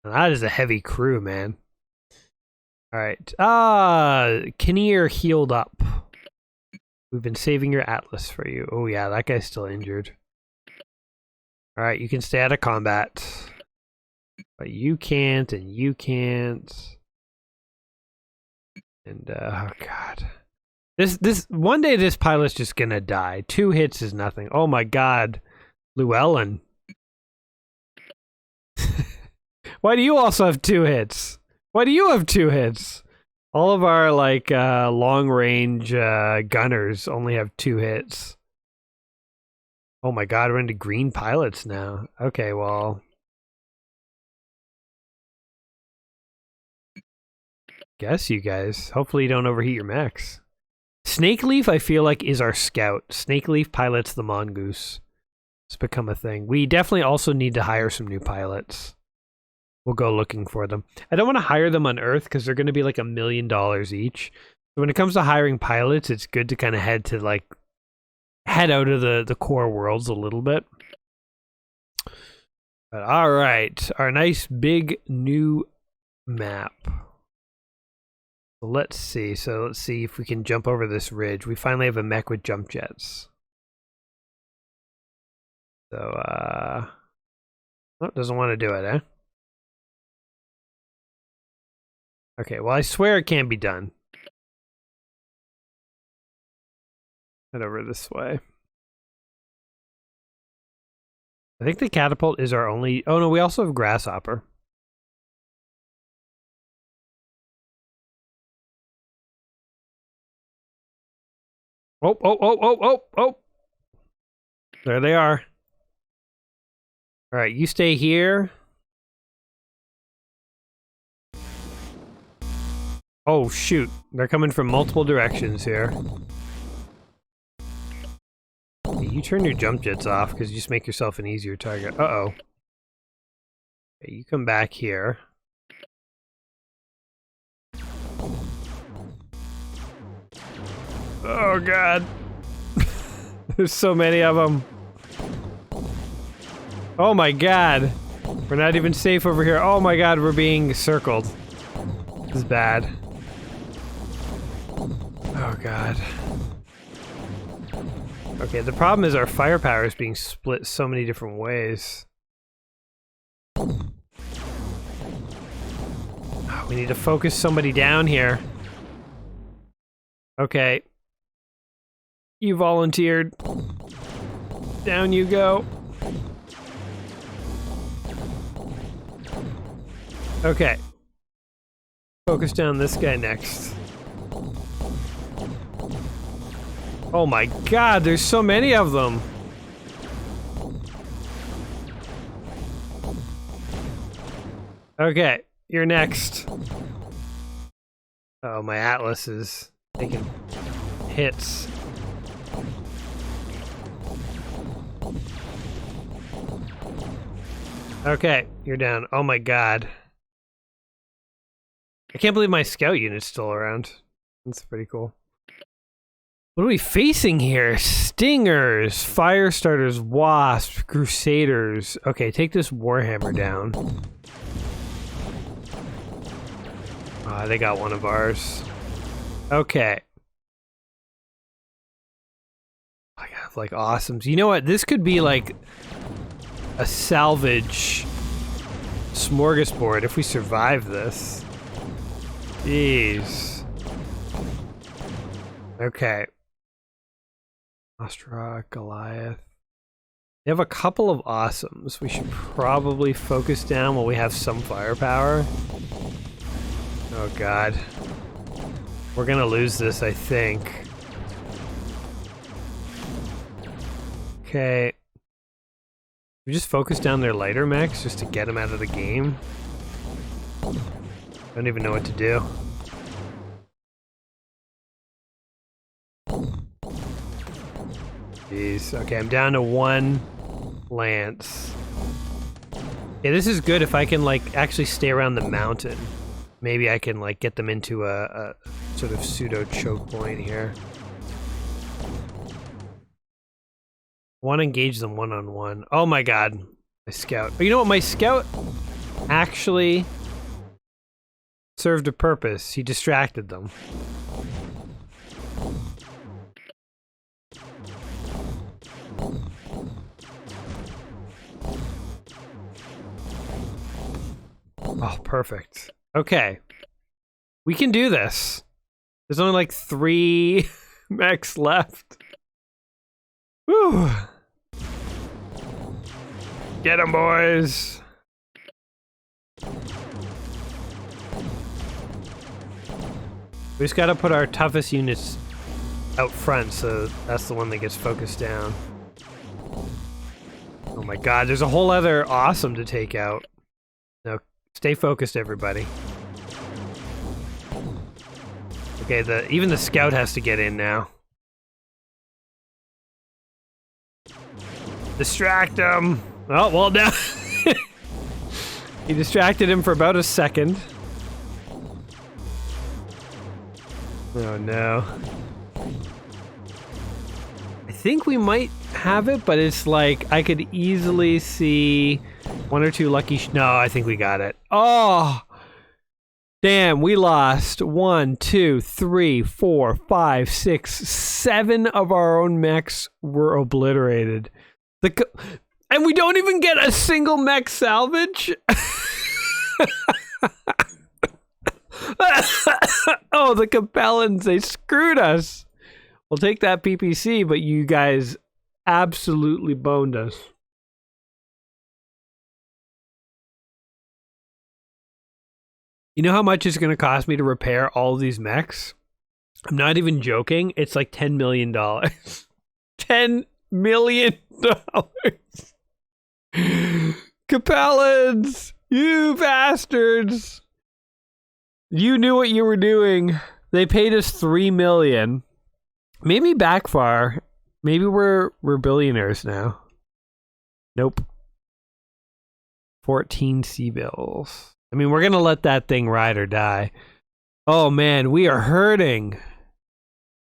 Now, that is a heavy crew, man. Alright. Kinnear healed up. We've been saving your Atlas for you. Oh yeah, that guy's still injured. Alright, you can stay out of combat. But you can't, and you can't. And, oh god. This one day this pilot's just gonna die. 2 hits is nothing. Oh my god. Llewellyn. Why do you also have 2 hits? Why do you have 2 hits? All of our, like, long-range gunners only have 2 hits. Oh my god, we're into green pilots now. Okay, well... guess you guys. Hopefully you don't overheat your mechs. Snakeleaf, I feel like, is our scout. Snakeleaf pilots the mongoose. It's become a thing. We definitely also need to hire some new pilots. We'll go looking for them. I don't want to hire them on Earth because they're going to be like $1 million each. So when it comes to hiring pilots, it's good to kind of head out of the core worlds a little bit. But all right, our nice big new map. So let's see. So let's see if we can jump over this ridge. We finally have a mech with jump jets. So oh, doesn't want to do it, eh? Okay, well I swear it can't be done. Head over this way. I think the catapult is our only... oh no, we also have grasshopper. Oh, oh, oh, oh, oh, oh! There they are. Alright, you stay here. Oh shoot, they're coming from multiple directions here. You turn your jump jets off because you just make yourself an easier target. Uh-oh. Okay, you come back here. Oh god. There's so many of them. Oh my god. We're not even safe over here. Oh my god, we're being circled. This is bad. Oh god. Okay, the problem is our firepower is being split so many different ways. Oh, we need to focus somebody down here. Okay. You volunteered. Down you go. Okay. Focus down this guy next. Oh my god, there's so many of them! Okay, you're next. Oh, my Atlas is taking hits. Okay, you're down. Oh my god. I can't believe my scout unit's still around. That's pretty cool. What are we facing here? Stingers, fire starters, wasps, crusaders. Okay, take this warhammer down. They got one of ours. Okay. I got like awesomes. You know what? This could be like a salvage smorgasbord if we survive this. Jeez. Okay. Ostrock, Goliath. They have a couple of awesomes. We should probably focus down while we have some firepower. Oh god. We're gonna lose this, I think. Okay. We just focus down their lighter mechs just to get them out of the game. I don't even know what to do. Jeez. Okay, I'm down to 1 lance. Yeah, this is good if I can, like, actually stay around the mountain. Maybe I can, like, get them into a sort of pseudo-choke point here. Want to engage them one-on-one. Oh my god. My scout. Oh, you know what? My scout actually served a purpose. He distracted them. Oh, perfect. Okay. We can do this. There's only like 3 mechs left. Whew. Get 'em, boys. We just gotta put our toughest units out front, so that's the one that gets focused down. Oh my god, there's a whole other awesome to take out. No, stay focused, everybody. Okay, even the scout has to get in now. Distract him! Oh, well, now... He distracted him for about a second. Oh no. I think we might have it, but it's like, I could easily see 1 or 2 lucky no, I think we got it. Oh! Damn, we lost 1, 2, 3, 4, 5, 6, 7 of our own mechs were obliterated. And we don't even get a single mech salvage? Oh, the Capellans, they screwed us. We'll take that PPC, but you guys absolutely boned us. You know how much it's going to cost me to repair all of these mechs? I'm not even joking. It's like $10 million. $10 million. Capellans, you bastards. You knew what you were doing. They paid us $3 million. Maybe back far. Maybe we're billionaires now. Nope. 14 C-bills. I mean, we're gonna let that thing ride or die. Oh man, we are hurting.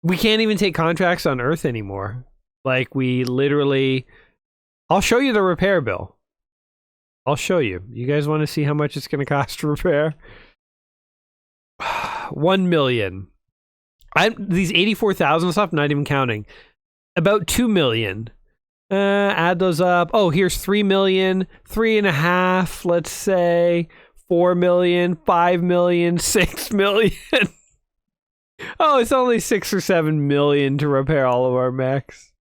We can't even take contracts on Earth anymore. Like, we literally... I'll show you the repair bill. I'll show you. You guys want to see how much it's gonna cost to repair? 1 million. These 84,000 stuff, not even counting. About 2 million. Add those up. Oh, here's 3 million, 3.5, let's say, 4 million, 5 million, 6 million. Oh, it's only 6 or 7 million to repair all of our mechs.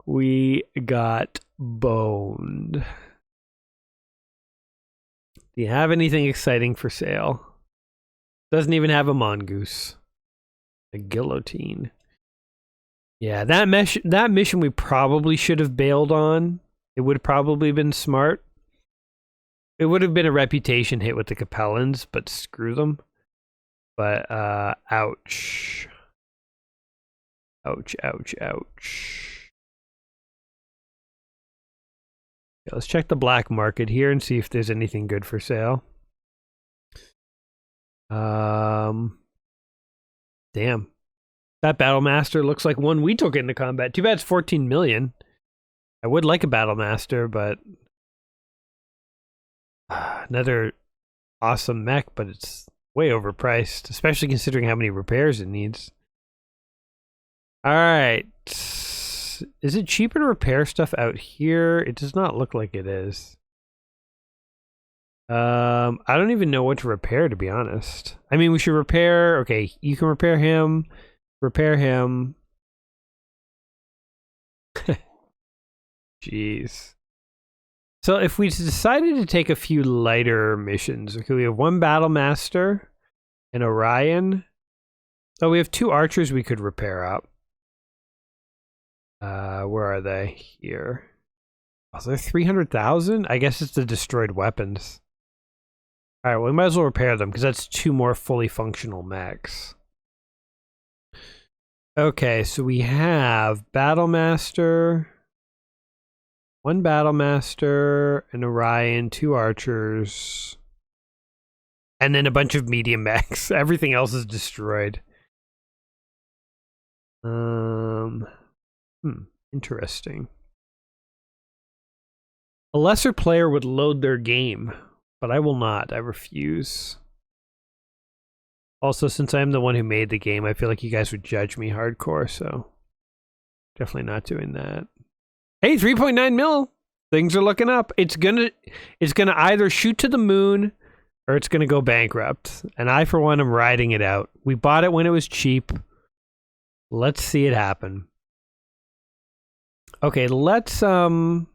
We got boned. Do you have anything exciting for sale? Doesn't even have a mongoose. A guillotine. Yeah, that mission we probably should have bailed on. It would have probably been smart. It would have been a reputation hit with the Capellans, but screw them. But, ouch. Ouch, ouch, ouch. Yeah, let's check the black market here and see if there's anything good for sale. Damn. That Battlemaster looks like one we took into combat. Too bad it's 14 million. I would like a Battlemaster, but... another awesome mech, but it's way overpriced, especially considering how many repairs it needs. Alright. Is it cheaper to repair stuff out here? It does not look like it is. I don't even know what to repair, to be honest. I mean, we should repair... Okay, you can repair him. Repair him. Jeez. So if we decided to take a few lighter missions, okay, we have 1 Battlemaster, an Orion. Oh, we have 2 archers we could repair up. Where are they? Here. Oh, they're 300,000? I guess it's the destroyed weapons. Alright, well, we might as well repair them, because that's 2 more fully functional mechs. Okay, so we have Battlemaster, 1 Battlemaster, an Orion, 2 archers, and then a bunch of medium mechs. Everything else is destroyed. Interesting. A lesser player would load their game, but I will not. I refuse. Also, since I'm the one who made the game, I feel like you guys would judge me hardcore, so definitely not doing that. Hey, 3.9 mil. Things are looking up. It's gonna either shoot to the moon or it's going to go bankrupt. And I, for one, am riding it out. We bought it when it was cheap. Let's see it happen. Okay, let's see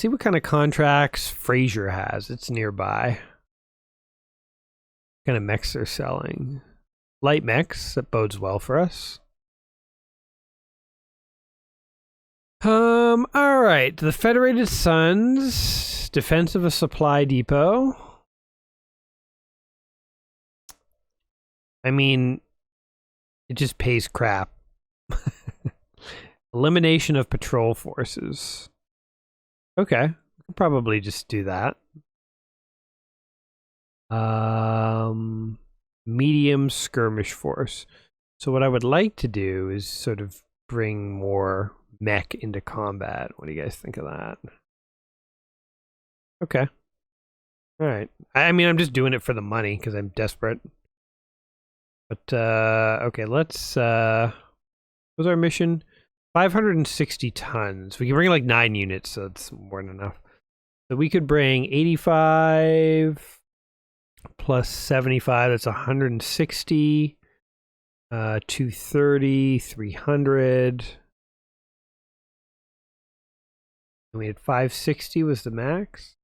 what kind of contracts Fraser has. It's nearby. What kind of mechs they're selling. Light mechs, that bodes well for us. Alright, the Federated Suns, defense of a supply depot. I mean, it just pays crap. Elimination of patrol forces. Okay, we'll probably just do that. Medium skirmish force. So what I would like to do is sort of bring more mech into combat. What do you guys think of that? Okay. All right. I mean, I'm just doing it for the money because I'm desperate. But, okay, let's, what was our mission? 560 tons. We can bring like 9 units, so it's more than enough. So we could bring 85 plus 75, that's 160. 230, 300. We had 560 was the max.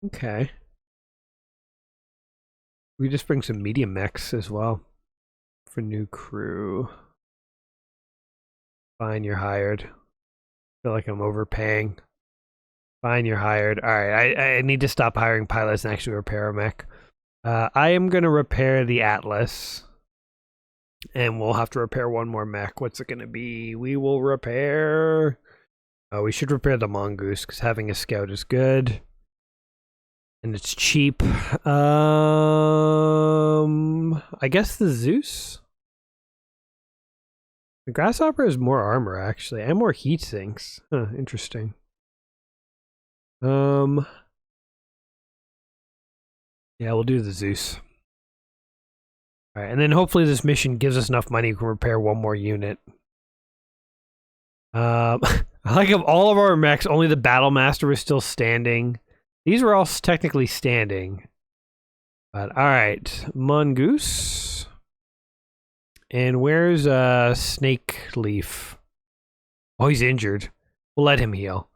Okay. We just bring some medium mechs as well for new crew. Fine, you're hired. Feel like I'm overpaying. Fine, you're hired. All right, I need to stop hiring pilots and actually repair a mech. I am going to repair the Atlas. And we'll have to repair one more mech. What's it going to be? We will repair... Oh, we should repair the Mongoose, because having a scout is good. And it's cheap. I guess the Zeus? The Grasshopper has more armor, actually, and more heat sinks. Huh, interesting. Yeah, we'll do the Zeus. All right, and then hopefully this mission gives us enough money we can repair one more unit. I like of all of our mechs, only the Battlemaster was still standing. These were all technically standing. But all right, Mongoose. And where's Snake Leaf? Oh, he's injured. We'll let him heal.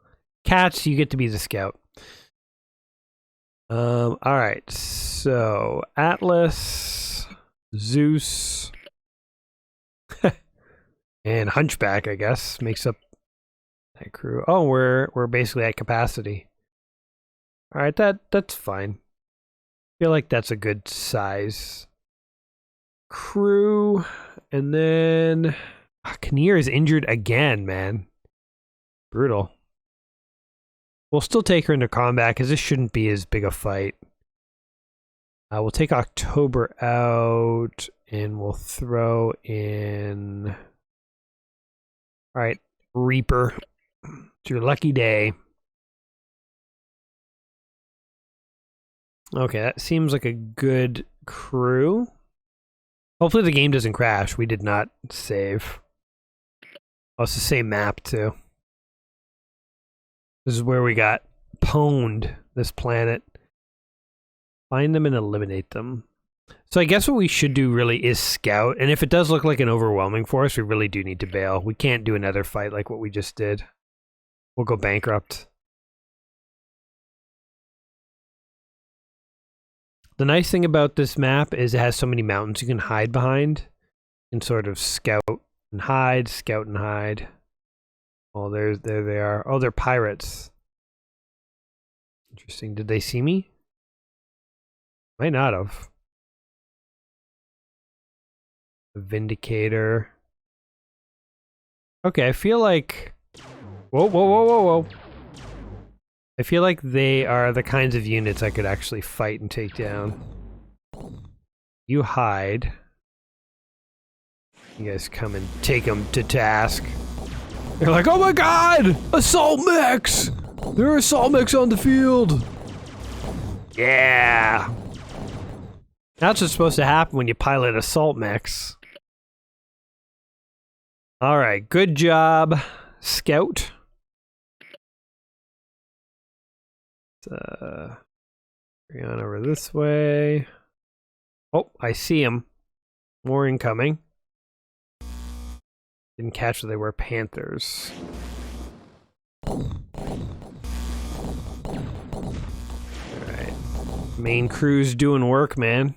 Cats, you get to be the scout. All right, so Atlas, Zeus, and Hunchback, I guess, makes up that crew. Oh, we're basically at capacity. All right, that's fine. I feel like that's a good size crew. And then Kinnear is injured again, man. Brutal. We'll still take her into combat because this shouldn't be as big a fight. We'll take October out and we'll throw in... All right, Reaper. It's your lucky day. Okay, that seems like a good crew. Hopefully the game doesn't crash. We did not save. Oh, it's the same map, too. This is where we got pwned, this planet. Find them and eliminate them. So I guess what we should do really is scout. And if it does look like an overwhelming force, we really do need to bail. We can't do another fight like what we just did. We'll go bankrupt. The nice thing about this map is it has so many mountains you can hide behind. You can sort of scout and hide, scout and hide. Oh, there they are. Oh, they're pirates. Interesting. Did they see me? Might not have. The Vindicator. Okay, I feel like... Whoa, whoa, whoa, whoa, whoa. I feel like they are the kinds of units I could actually fight and take down. You hide. You guys come and take them to task. They're like, oh my god! Assault mechs! There are assault mechs on the field! Yeah! That's what's supposed to happen when you pilot assault mechs. Alright, good job, Scout. bring on over this way. Oh, I see him. More incoming. Didn't catch that they were Panthers. Alright. Main crew's doing work, man.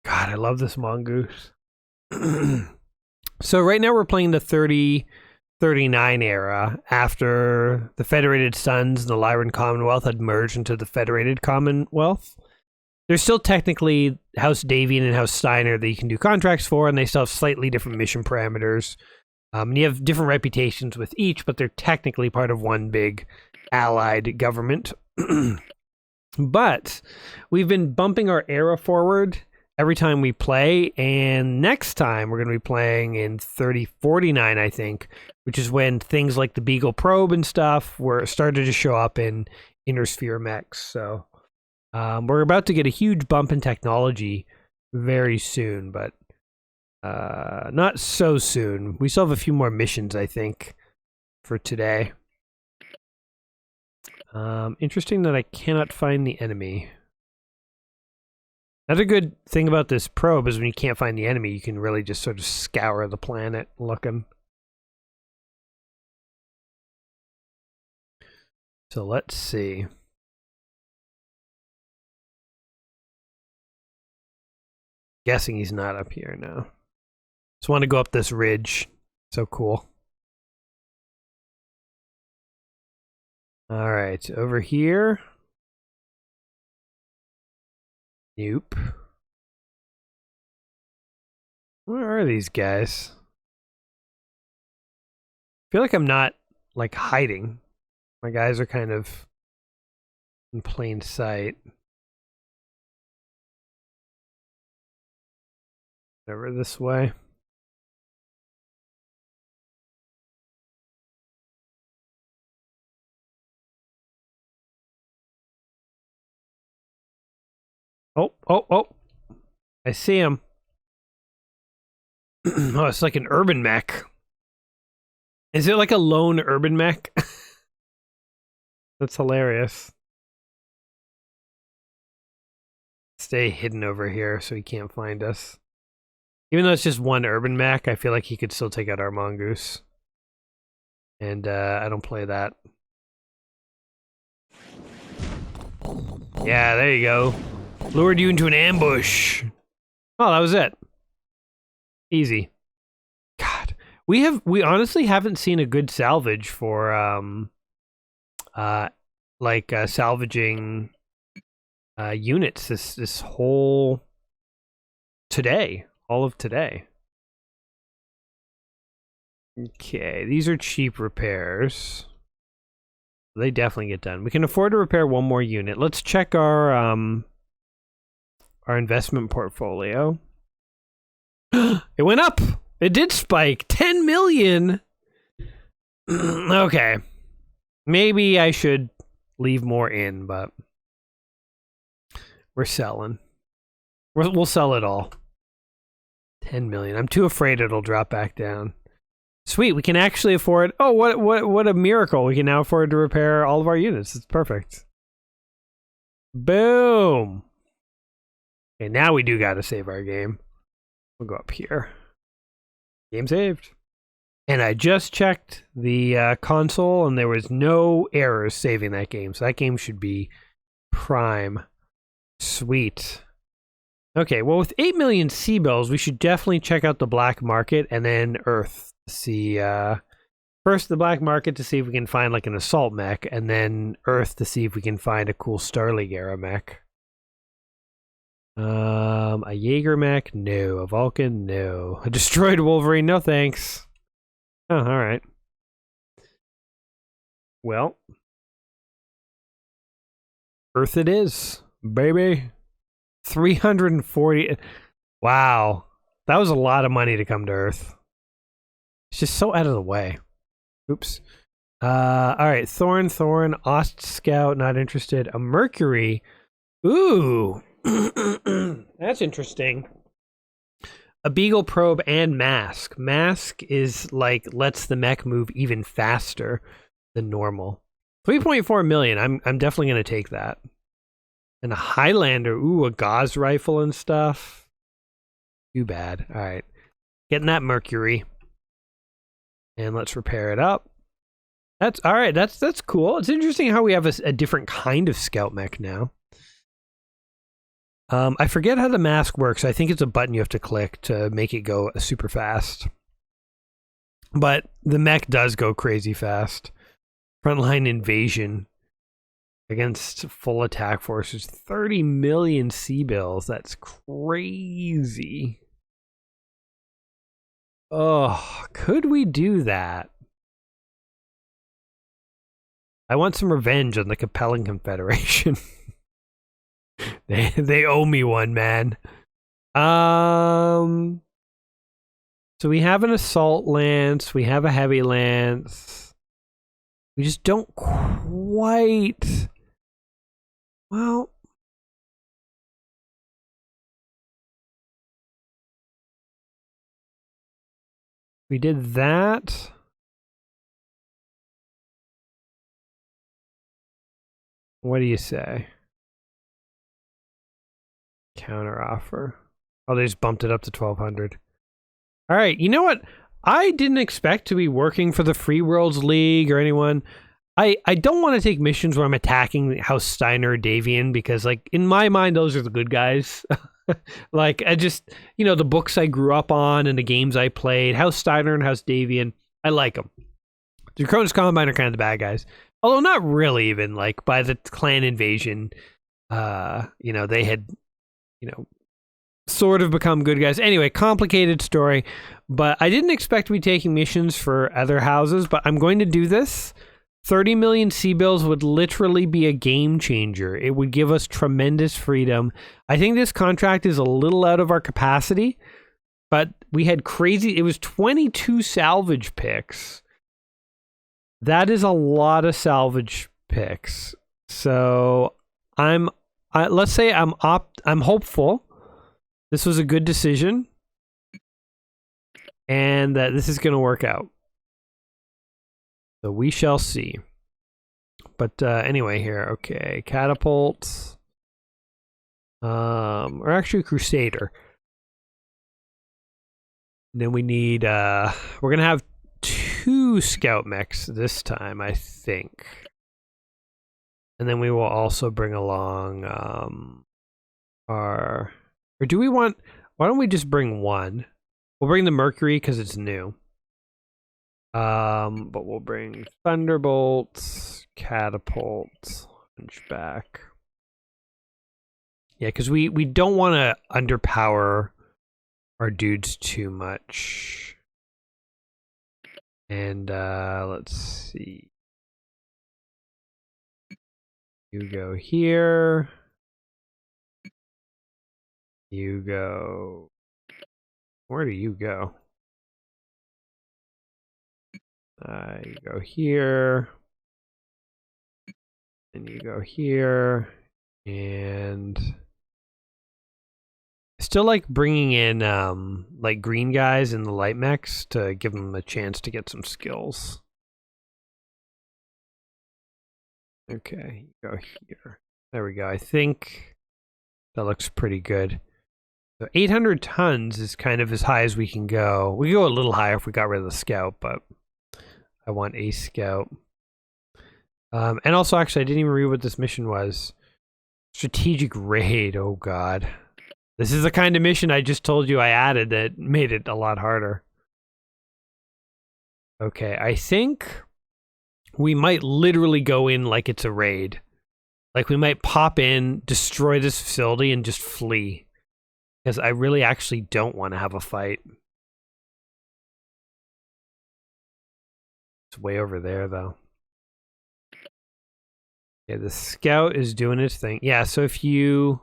God, I love this mongoose. So right now we're playing the 3039 era, after the Federated Suns and the Lyran Commonwealth had merged into the Federated Commonwealth. There's still technically House Davian and House Steiner that you can do contracts for, and they still have slightly different mission parameters. And you have different reputations with each, but they're technically part of one big allied government. But we've been bumping our era forward every time we play, and next time we're going to be playing in 3049, I think, which is when things like the Beagle Probe and stuff were started to show up in Inner Sphere mechs. So we're about to get a huge bump in technology very soon, but not so soon. We still have a few more missions, I think, for today. Interesting that I cannot find the enemy. Another good thing about this probe is when you can't find the enemy, you can really just sort of scour the planet looking. So let's see. Guessing he's not up here now. Just want to go up this ridge. So cool. All right, over here. Nope. Where are these guys? I feel like I'm not, like, hiding. My guys are kind of in plain sight. Over this way. Oh. I see him. Oh, it's like an urban mech. Is it like a lone urban mech? That's hilarious. Stay hidden over here so he can't find us. Even though it's just one urban mech, I feel like he could still take out our mongoose. And I don't play that. Yeah, there you go. Lured you into an ambush. Oh, that was it. Easy. God, we honestly haven't seen a good salvage for salvaging units this whole today, all of today. Okay, these are cheap repairs. They definitely get done. We can afford to repair one more unit. Let's check our investment portfolio. It went up. It did spike. 10 million. Okay. Maybe I should leave more in, but we're selling. We'll sell it all. 10 million. I'm too afraid it'll drop back down. Sweet, we can actually afford... Oh, what a miracle. We can now afford to repair all of our units. It's perfect. Boom. Okay, now we do gotta save our game. We'll go up here. Game saved. And I just checked the console, and there was no errors saving that game. So that game should be prime. Sweet. Okay, well, with 8 million C-bills, we should definitely check out the black market and then Earth. See, first the black market to see if we can find like an assault mech, and then Earth to see if we can find a cool Starleague era mech. A Jaeger mech? No. A Vulcan? No. A destroyed Wolverine? No thanks. Oh, alright. Well. Earth it is, baby. 340. Wow. That was a lot of money to come to Earth. It's just so out of the way. Oops. Alright. Thorn, Ost Scout, not interested. A Mercury. Ooh. That's interesting. A Beagle Probe and Mask. Mask is like lets the mech move even faster than normal. 3.4 million. I'm definitely gonna take that. And a Highlander. Ooh, a Gauss rifle and stuff. Too bad. All right, getting that Mercury. And let's repair it up. That's all right. That's cool. It's interesting how we have a different kind of scout mech now. I forget how the mask works. I think it's a button you have to click to make it go super fast. But the mech does go crazy fast. Frontline invasion against full attack forces. 30 million C-bills. That's crazy. Oh, could we do that? I want some revenge on the Capellan Confederation. they owe me one, man. So we have an assault lance, we have a heavy lance. We just don't quite. Well, we did that. What do you say? Counter offer. Oh, they just bumped it up to 1,200. All right, you know what? I didn't expect to be working for the Free Worlds League or anyone. I don't want to take missions where I'm attacking House Steiner or Davian because, like, in my mind, those are the good guys. Like, I just, you know, the books I grew up on and the games I played, House Steiner and House Davian, I like them. The Cronus Combine are kind of the bad guys. Although not really even, like, by the clan invasion, you know, they had, you know, sort of become good guys. Anyway, complicated story, but I didn't expect to be taking missions for other houses, but I'm going to do this. 30 million C-bills would literally be a game changer. It would give us tremendous freedom. I think this contract is a little out of our capacity, but we had crazy, it was 22 salvage picks. That is a lot of salvage picks. So let's say I'm hopeful. This was a good decision, and that this is going to work out. So we shall see. But anyway, here, okay, catapults, or actually Crusader. And then we need, we're gonna have 2 scout mechs this time, I think. And then we will also bring along or do we want, why don't we just bring 1? We'll bring the Mercury because it's new. But we'll bring Thunderbolts, Catapults, Hunchback. Yeah, because we don't want to underpower our dudes too much. And let's see. You go here. You go. Where do you go? You go here. And you go here. And I still like bringing in like green guys in the light mechs to give them a chance to get some skills. Okay, you go here. There we go. I think that looks pretty good. So 800 tons is kind of as high as we can go. We could go a little higher if we got rid of the scout, but I want a scout. And also, actually, I didn't even read what this mission was. Strategic raid. Oh, God. This is the kind of mission I just told you I added that made it a lot harder. Okay, I think we might literally go in like it's a raid. Like, we might pop in, destroy this facility, and just flee. Because I really actually don't want to have a fight. It's way over there, though. Yeah, the scout is doing its thing. Yeah, so if you...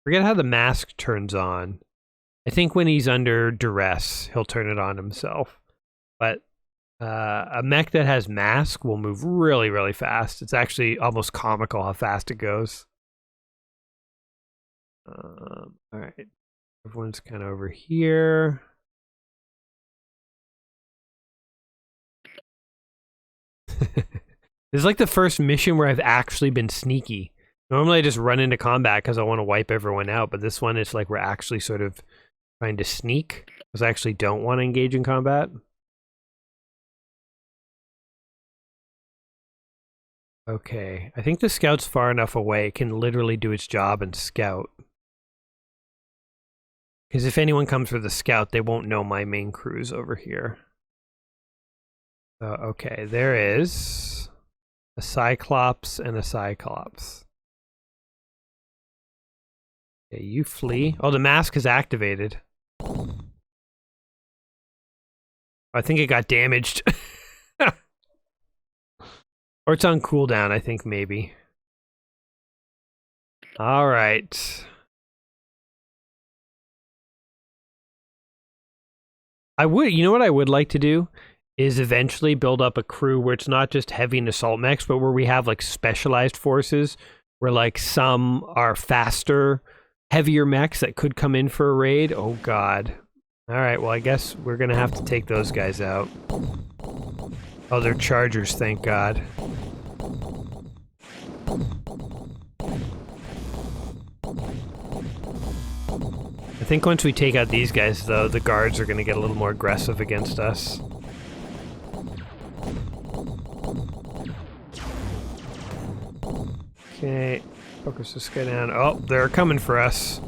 Forget how the mask turns on. I think when he's under duress, he'll turn it on himself. But a mech that has mask will move really, really fast. It's actually almost comical how fast it goes. All right. Everyone's kind of over here. This is like the first mission where I've actually been sneaky. Normally I just run into combat because I want to wipe everyone out, but this one it's like we're actually sort of trying to sneak because I actually don't want to engage in combat. Okay, I think the scout's far enough away, it can literally do its job and scout. Because if anyone comes for the scout, they won't know my main crew's over here. Okay, there is a Cyclops and a Cyclops. Okay, you flee. Oh, the mask is activated. I think it got damaged. Or it's on cooldown, I think, maybe. All right. You know what I would like to do? Is eventually build up a crew where it's not just heavy and assault mechs, but where we have, like, specialized forces, where, like, some are faster, heavier mechs that could come in for a raid. Oh, God. All right, well, I guess we're gonna have to take those guys out. Oh, they're chargers, thank God. I think once we take out these guys, though, the guards are going to get a little more aggressive against us. Okay, focus this guy down. Oh, they're coming for us.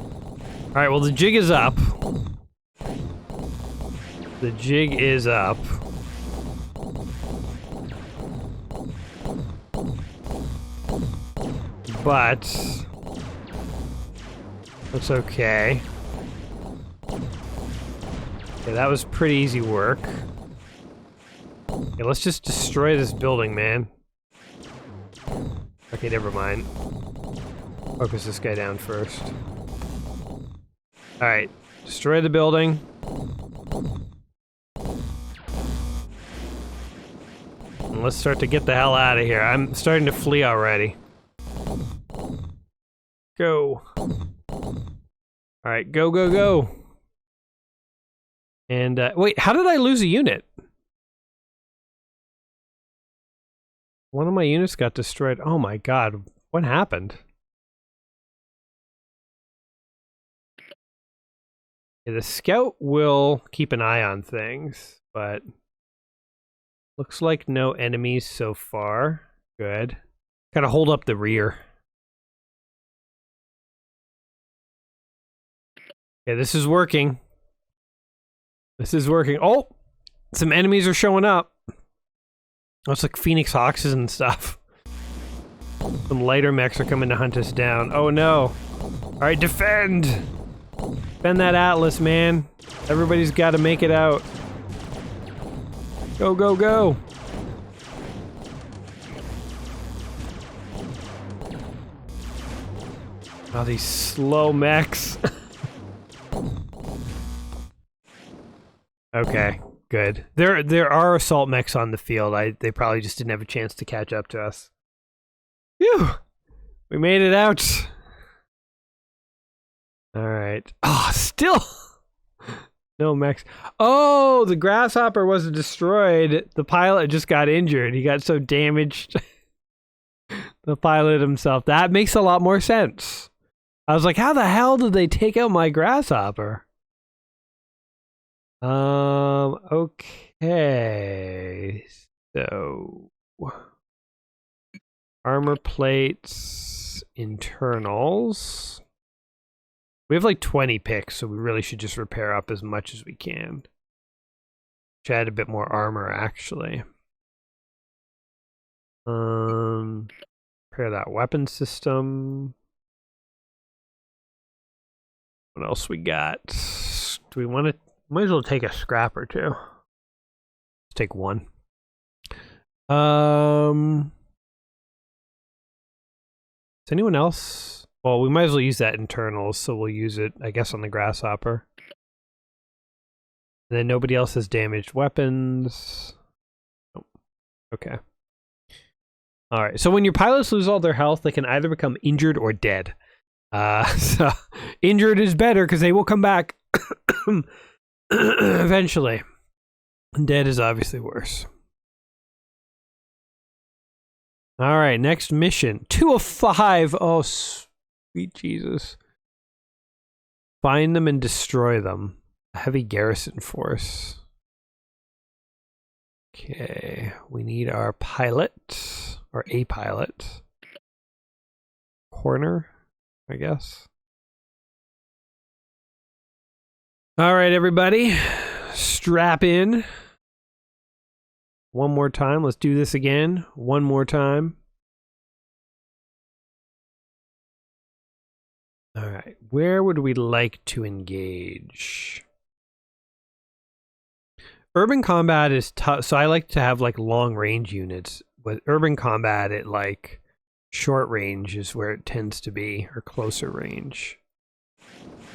Alright, well, the jig is up. The jig is up. But that's okay. Okay, that was pretty easy work. Okay, let's just destroy this building, man. Okay, never mind. Focus this guy down first. Alright, destroy the building. And let's start to get the hell out of here. I'm starting to flee already. Go. Alright, go, go, go. And, wait, how did I lose a unit? One of my units got destroyed. Oh my God, what happened? Yeah, the scout will keep an eye on things, but looks like no enemies so far. Good. Gotta hold up the rear. Yeah, this is working. This is working. Oh! Some enemies are showing up. Oh, it's like Phoenix Hawks and stuff. Some lighter mechs are coming to hunt us down. Oh no! Alright, defend! Defend that Atlas, man. Everybody's gotta make it out. Go, go, go! Oh, these slow mechs. Okay, good. There are assault mechs on the field. They probably just didn't have a chance to catch up to us. Phew! We made it out. All right. Oh, still no mechs. Oh, the grasshopper wasn't destroyed. The pilot just got injured. He got so damaged. The pilot himself. That makes a lot more sense. I was like, how the hell did they take out my grasshopper? Okay. So armor plates, internals. We have like 20 picks, so we really should just repair up as much as we can. Should add a bit more armor, actually. Repair that weapon system. What else we got? Do we want to? Might as well take a scrap or two. Let's take one. Is anyone else? Well, we might as well use that internals, so we'll use it, I guess, on the grasshopper. And then nobody else has damaged weapons. Oh, okay. Alright, so when your pilots lose all their health, they can either become injured or dead. So injured is better because they will come back eventually. Dead is obviously worse. All right, next mission. 2 of 5. Oh, sweet Jesus. Find them and destroy them. A heavy garrison force. Okay, we need our pilot, or a pilot. Corner, I guess. All right, everybody, strap in. One more time. Let's do this again. One more time. All right, where would we like to engage? Urban combat is tough, so I like to have like long range units. With urban combat, it like short range is where it tends to be, or closer range.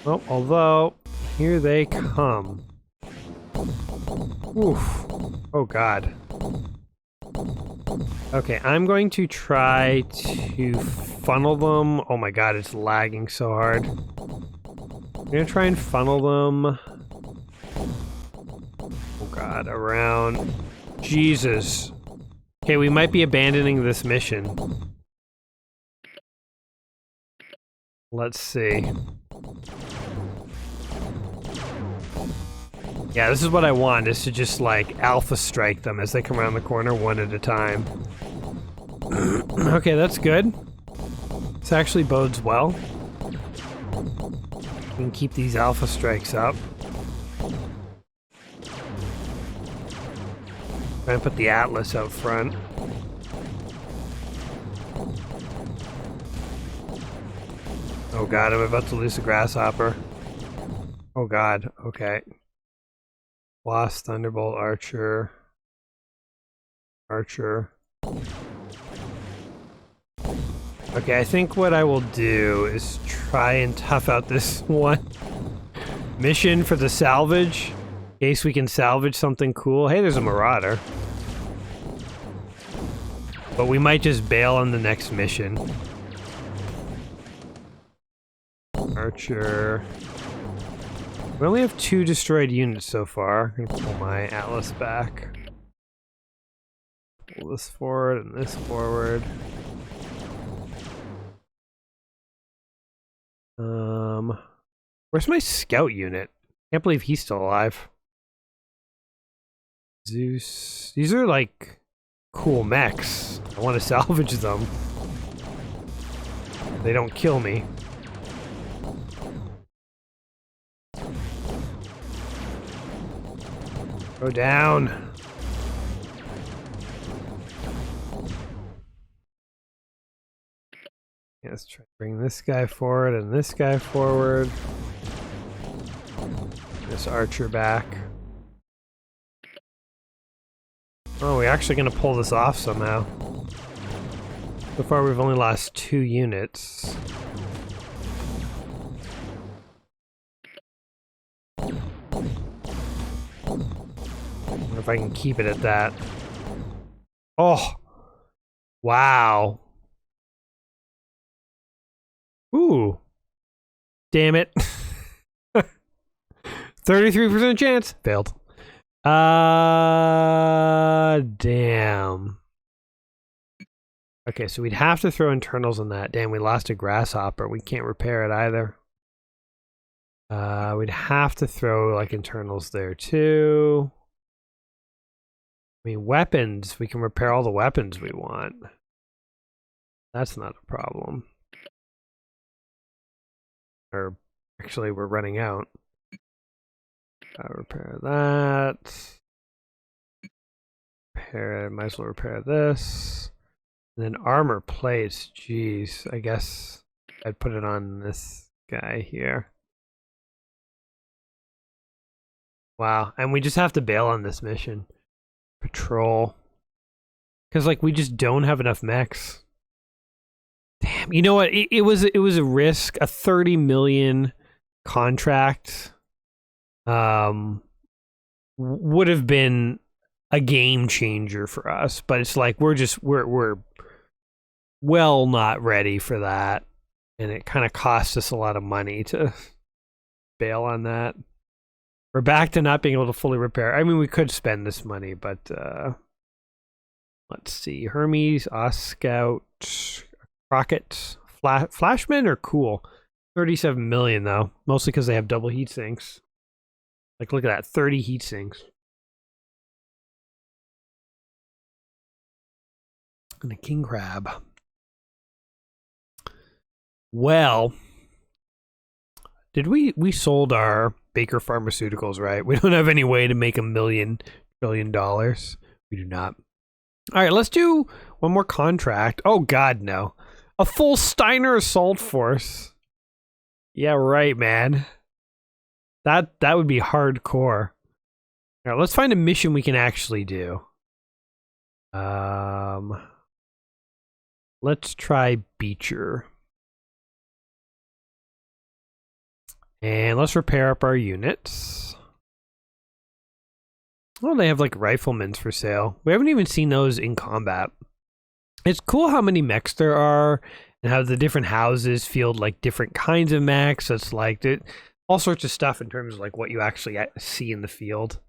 Well, although here they come. Oof. Oh God. Okay, I'm going to try to funnel them. Oh my God, it's lagging so hard. I'm gonna try and funnel them. Oh God, around. Jesus. Okay, we might be abandoning this mission. Let's see. Yeah, this is what I want, is to just like alpha strike them as they come around the corner one at a time. Okay, that's good. This actually bodes well. We can keep these alpha strikes up. Try and put the Atlas out front. Oh God, I'm about to lose the Grasshopper. Oh God, okay. Wasp, Thunderbolt, Archer. Archer. Okay, I think what I will do is try and tough out this one mission for the salvage. In case we can salvage something cool. Hey, there's a Marauder. But we might just bail on the next mission. Archer. We only have 2 destroyed units so far. I'm gonna pull my Atlas back. Pull this forward and this forward. Where's my scout unit? Can't believe he's still alive. Zeus. These are like cool mechs. I want to salvage them. They don't kill me. Go down. Yeah, let's try to bring this guy forward and this guy forward. This Archer back. Oh, we're actually going to pull this off somehow. So far we've only lost 2 units. If I can keep it at that. Oh! Wow. Ooh. Damn it. 33% chance. Failed. Damn. Okay, so we'd have to throw internals on that. Damn, we lost a Grasshopper. We can't repair it either. We'd have to throw like internals there too. I mean, weapons, we can repair all the weapons we want. That's not a problem. Or, actually, we're running out. Repair that. Repair, might as well repair this. And then armor plates, jeez. I guess I'd put it on this guy here. Wow, and we just have to bail on this mission. Patrol. Because, like, we just don't have enough mechs. Damn, you know what? It was a risk. A 30 million contract would have been a game changer for us. But it's like, we're well not ready for that. And it kind of cost us a lot of money to bail on that. We're back to not being able to fully repair. I mean, we could spend this money, but Let's see. Hermes, Oscout, Rocket, Flashman are cool. 37 million though, mostly because they have double heat sinks. Like, look at that, 30 heat sinks. And a king crab. Well, we sold our Baker Pharmaceuticals, right? We don't have any way to make $1 trillion. We do not. All right, let's do one more contract. Oh God, no. A full Steiner assault force. Yeah, right, man. That would be hardcore. All right, let's find a mission we can actually do. Let's try Beecher. And let's repair up our units. Oh, they have like riflemen for sale. We haven't even seen those in combat. It's cool how many mechs there are and how the different houses field like different kinds of mechs. So it's like all sorts of stuff in terms of like what you actually see in the field.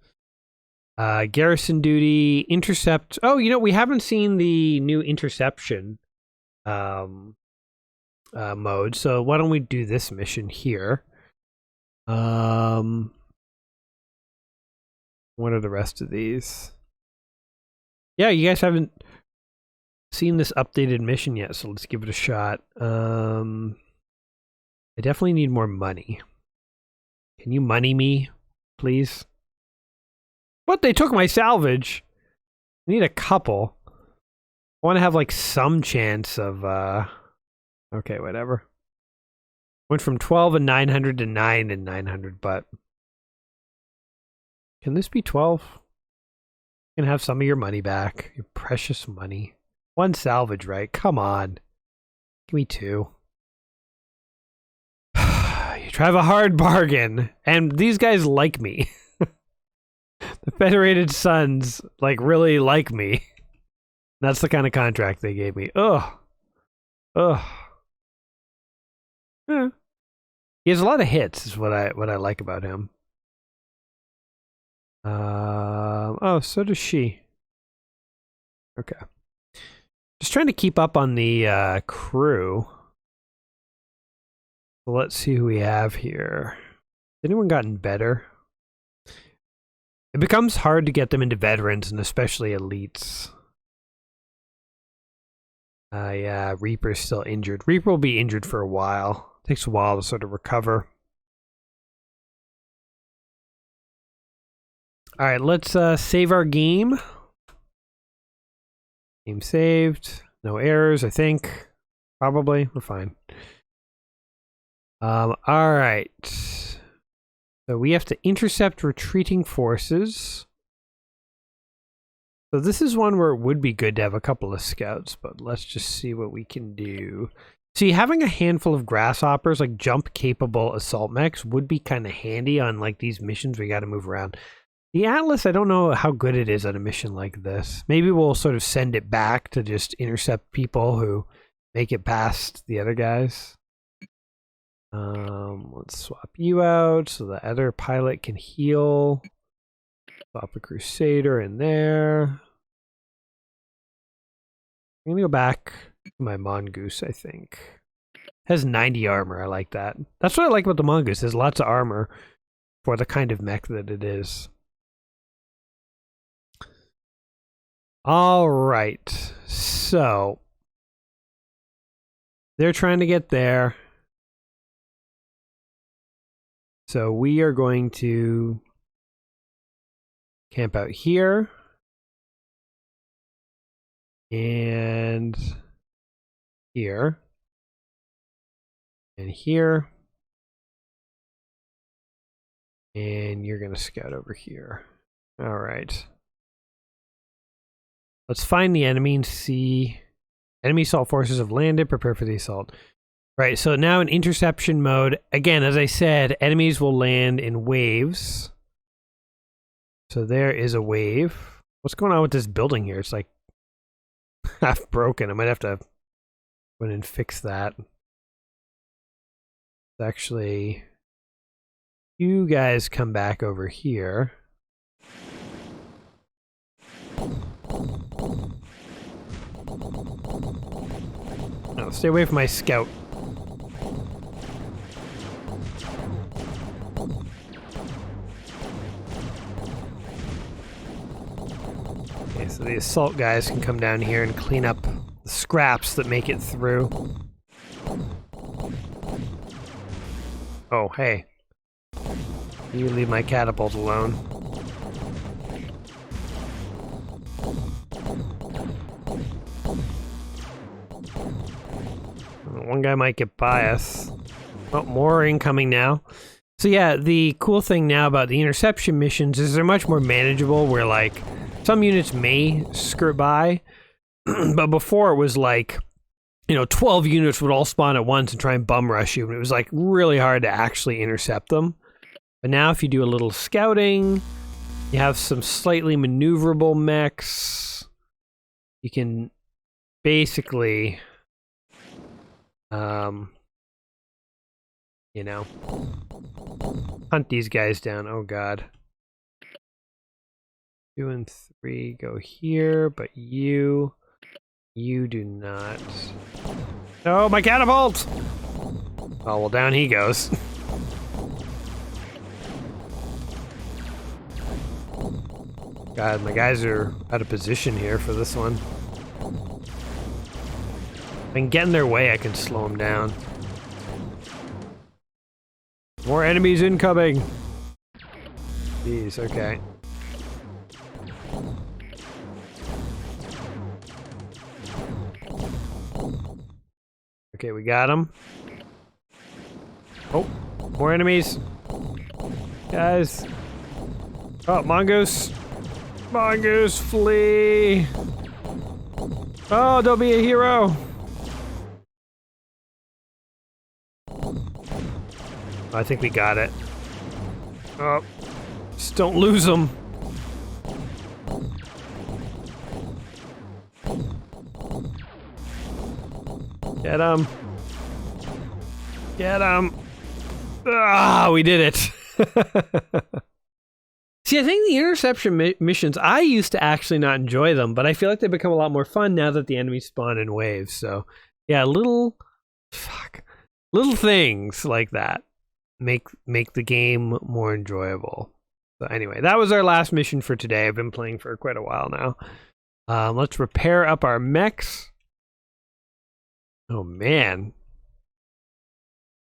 Garrison duty, intercept. Oh, you know, we haven't seen the new interception mode. So why don't we do this mission here? What are the rest of these? Yeah, you guys haven't seen this updated mission yet, so let's give it a shot. I definitely need more money. Can you money me, please? What? They took my salvage. I need a couple. I want to have like some chance of okay, whatever. Went from 12 and 900 to 9 and 900, but can this be 12? You can have some of your money back. Your precious money. One salvage, right? Come on. Give me 2. You drive a hard bargain. And these guys like me. The Federated Sons, like, really like me. That's the kind of contract they gave me. Ugh. Ugh. Yeah. He has a lot of hits, is what I like about him. Oh, so does she. Okay. Just trying to keep up on the crew. So let's see who we have here. Has anyone gotten better? It becomes hard to get them into veterans and especially elites. Yeah, Reaper's still injured. Reaper will be injured for a while. Takes a while to sort of recover. All right, let's save our game. Game saved. No errors, I think. Probably. We're fine. All right. So we have to intercept retreating forces. So this is one where it would be good to have a couple of scouts, but let's just see what we can do. See, having a handful of grasshoppers, like jump-capable assault mechs, would be kind of handy on like these missions where you got to move around. The Atlas, I don't know how good it is on a mission like this. Maybe we'll sort of send it back to just intercept people who make it past the other guys. Let's swap you out so the other pilot can heal. Swap a Crusader in there. I'm gonna go back to my Mongoose, I think. Has 90 armor, I like that. That's what I like about the Mongoose, there's lots of armor for the kind of mech that it is. Alright, so they're trying to get there. So we are going to camp out here. And here. And here. And you're going to scout over here. All right. Let's find the enemy and see. Enemy assault forces have landed. Prepare for the assault. Right, so now in interception mode, again, as I said, enemies will land in waves. So there is a wave. What's going on with this building here? It's like half broken. I might have to go in and fix that. It's actually, you guys come back over here. Stay away from my scout. Okay, so the assault guys can come down here and clean up the scraps that make it through. Oh, hey. You leave my catapult alone. One guy might get by us. Oh, more incoming now. So yeah, the cool thing now about the interception missions is they're much more manageable, where like some units may skirt by, but before it was like, you know, 12 units would all spawn at once and try and bum rush you, and it was like really hard to actually intercept them. But now if you do a little scouting, you have some slightly maneuverable mechs, you can basically, you know, hunt these guys down. Oh god. 2 and 3 go here, but you do not. Oh, my catapult! Oh, well, down he goes. God, my guys are out of position here for this one. If I can get in their way, I can slow them down. More enemies incoming! Jeez, okay. Okay, we got him. Oh, more enemies. Guys. Oh, mongoose. Mongoose, flee! Oh, don't be a hero! I think we got it. Oh, just don't lose them. Get him. Get him. Ah, we did it. See, I think the interception missions, I used to actually not enjoy them, but I feel like they've become a lot more fun now that the enemies spawn in waves. So, yeah, little things like that make the game more enjoyable. So anyway, that was our last mission for today. I've been playing for quite a while now. Let's repair up our mechs. Oh man,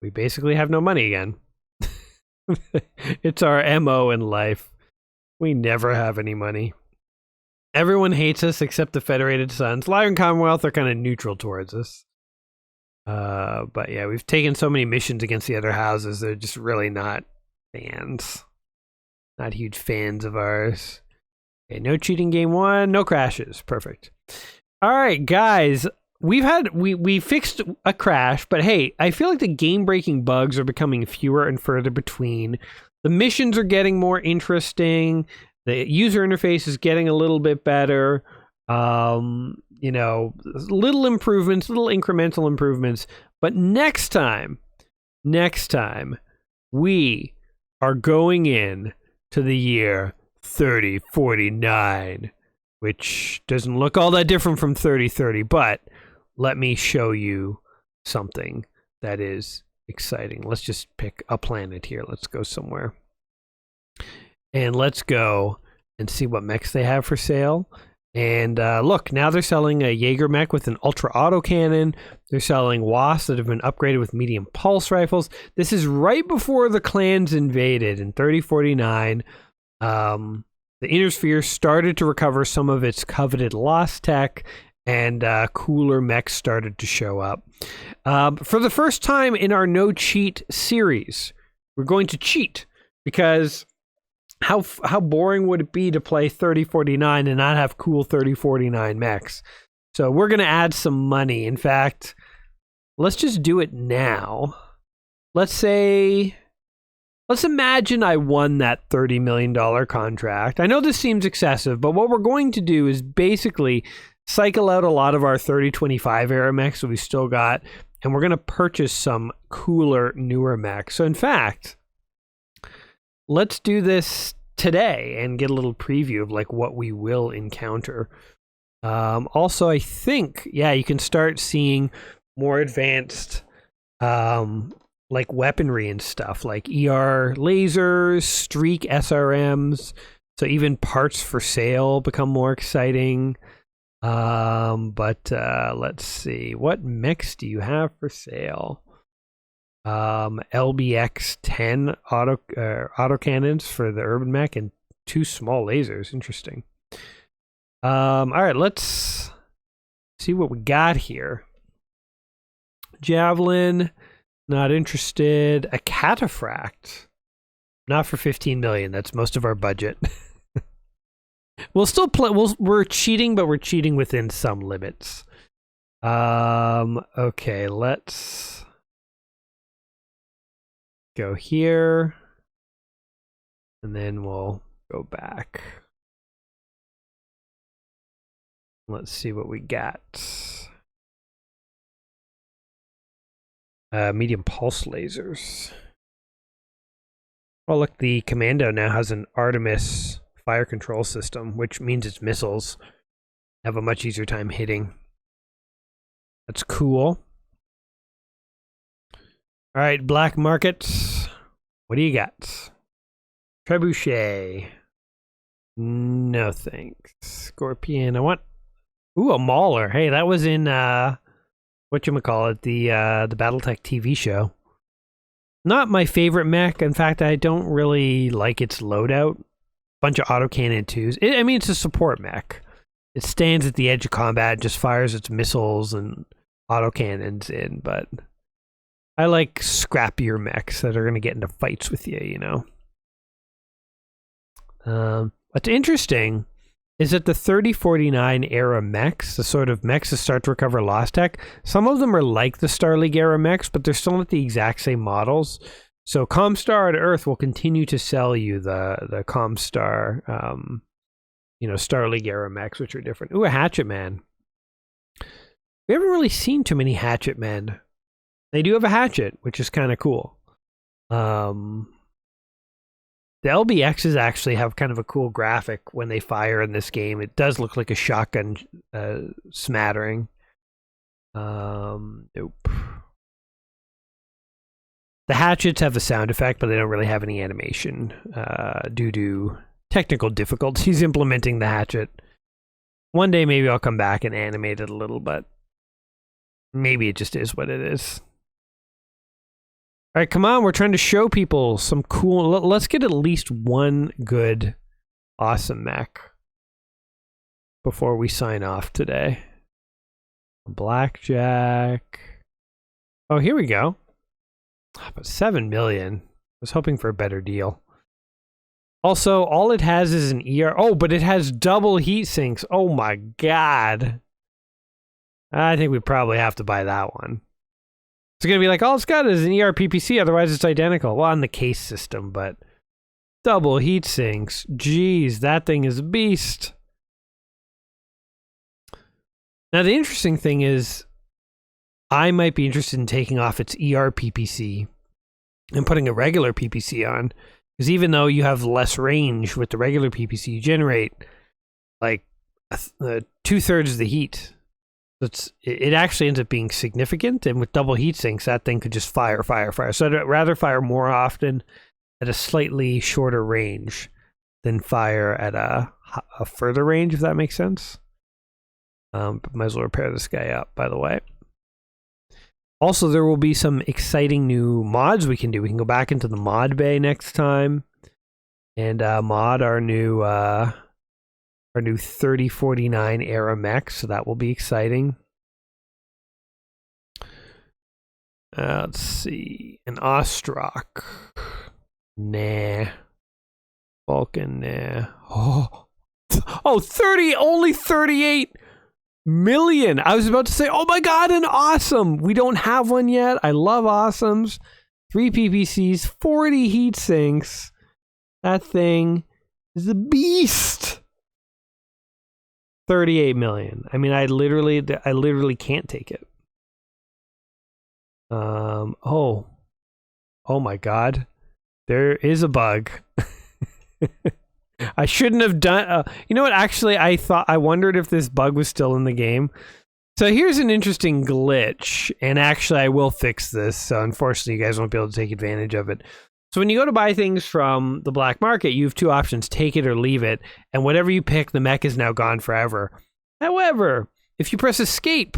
we basically have no money again. It's our MO in life. We never have any money. Everyone hates us except the Federated Sons. Lyran Commonwealth are kind of neutral towards us. But yeah, we've taken so many missions against the other houses, they're just really not fans. Not huge fans of ours. Okay, no cheating game 1, no crashes. Perfect. Alright, guys. We fixed a crash, but hey, I feel like the game-breaking bugs are becoming fewer and further between. The missions are getting more interesting. The user interface is getting a little bit better. You know, little improvements, little incremental improvements. But next time, we are going in to the year 3049, which doesn't look all that different from 3030, but let me show you something that is exciting. Let's just pick a planet here. Let's go somewhere. And let's go and see what mechs they have for sale. And look, now they're selling a Jaeger mech with an ultra autocannon. They're selling wasps that have been upgraded with medium pulse rifles. This is right before the clans invaded in 3049. The Inner Sphere started to recover some of its coveted lost tech, and cooler mechs started to show up. For the first time in our No Cheat series, we're going to cheat, because how boring would it be to play 3049 and not have cool 3049 mechs? So we're going to add some money. In fact, let's just do it now. Let's imagine I won that $30 million contract. I know this seems excessive, but what we're going to do is basically cycle out a lot of our 3025 era mechs that we still got, and we're going to purchase some cooler, newer mechs. So in fact, let's do this today and get a little preview of like what we will encounter. Also, I think, yeah, you can start seeing more advanced like weaponry and stuff, like ER lasers, streak SRMs. So even parts for sale become more exciting. But let's see, what mechs do you have for sale? LBX 10 autocannons for the urban mech and 2 small lasers. Interesting. All right, let's see what we got here. Javelin, not interested. A cataphract, not for 15 million. That's most of our budget. We'll still play. We're cheating, but we're cheating within some limits. Okay, let's go here, and then we'll go back. Let's see what we got. Medium pulse lasers. Oh, look, the Commando now has an Artemis fire control system, which means its missiles have a much easier time hitting. That's cool. All right, black markets. What do you got? Trebuchet. No thanks. Scorpion. I want... Ooh, a Mauler. Hey, that was in, whatchamacallit, the BattleTech TV show. Not my favorite mech. In fact, I don't really like its loadout. Bunch of autocannon 2s. I mean, it's a support mech. It stands at the edge of combat, just fires its missiles and autocannons in, but I like scrappier mechs that are going to get into fights with you, you know. What's interesting is that the 3049 era mechs, the sort of mechs that start to recover lost tech, some of them are like the Star League era mechs, but they're still not the exact same models. So Comstar at Earth will continue to sell you the Comstar, you know, Star League era mechs, which are different. Ooh, a Hatchet Man. We haven't really seen too many Hatchet Men. They do have a hatchet, which is kind of cool. The LBXs actually have kind of a cool graphic when they fire in this game. It does look like a shotgun smattering. Nope. The hatchets have a sound effect, but they don't really have any animation due to technical difficulties implementing the hatchet. One day maybe I'll come back and animate it a little, but maybe it just is what it is. All right, come on, we're trying to show people some cool... Let's get at least one good, awesome mech before we sign off today. Blackjack. Oh, here we go. But 7 million. I was hoping for a better deal. Also, all it has is an ER... Oh, but it has double heat sinks. Oh my god. I think we probably have to buy that one. It's going to be like, all it's got is an ERPPC, otherwise it's identical. Well, on the case system, but double heat sinks. Jeez, that thing is a beast. Now, the interesting thing is, I might be interested in taking off its ERPPC and putting a regular PPC on. Because even though you have less range with the regular PPC, you generate like 2/3 of the heat. It actually ends up being significant, and with double heat sinks, that thing could just fire. So I'd rather fire more often at a slightly shorter range than fire at a further range, if that makes sense. But might as well repair this guy up, by the way. Also, there will be some exciting new mods we can do. We can go back into the mod bay next time and mod our new 3049 era mech, so that will be exciting. Let's see. An Ostrock. Nah. Vulcan, nah. Oh, 30, only 38 million. I was about to say, oh my god, an awesome. We don't have one yet. I love awesomes. 3 PPCs, 40 heat sinks. That thing is a beast. 38 million. I mean, I literally can't take it. Oh my god. There is a bug. I shouldn't have done... you know what? Actually, I wondered if this bug was still in the game. So here's an interesting glitch, and actually I will fix this, so unfortunately you guys won't be able to take advantage of it. So when you go to buy things from the black market, you have two options, take it or leave it, and whatever you pick, the mech is now gone forever. However, if you press escape,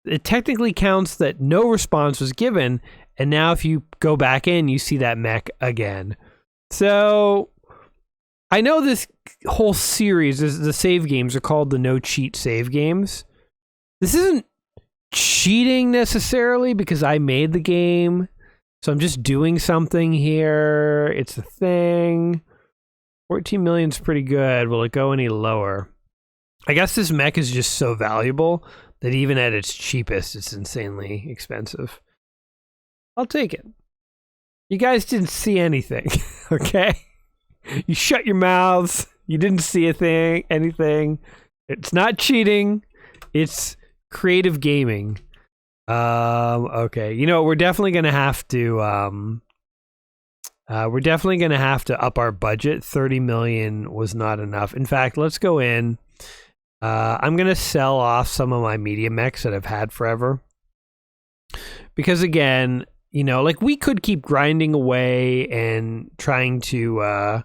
it technically counts that no response was given, and now if you go back in, you see that mech again. So I know this whole series, the save games are called the no cheat save games. This isn't cheating necessarily because I made the game, so I'm just doing something here. It's a thing. 14 million is pretty good. Will it go any lower? I guess this mech is just so valuable that even at its cheapest, it's insanely expensive. I'll take it. You guys didn't see anything, okay? You shut your mouths. You didn't see anything. It's not cheating. It's creative gaming. Okay. You know, we're definitely gonna have to up our budget. 30 million was not enough. In fact, let's go in. I'm gonna sell off some of my media mechs that I've had forever. Because again, you know, like we could keep grinding away and trying to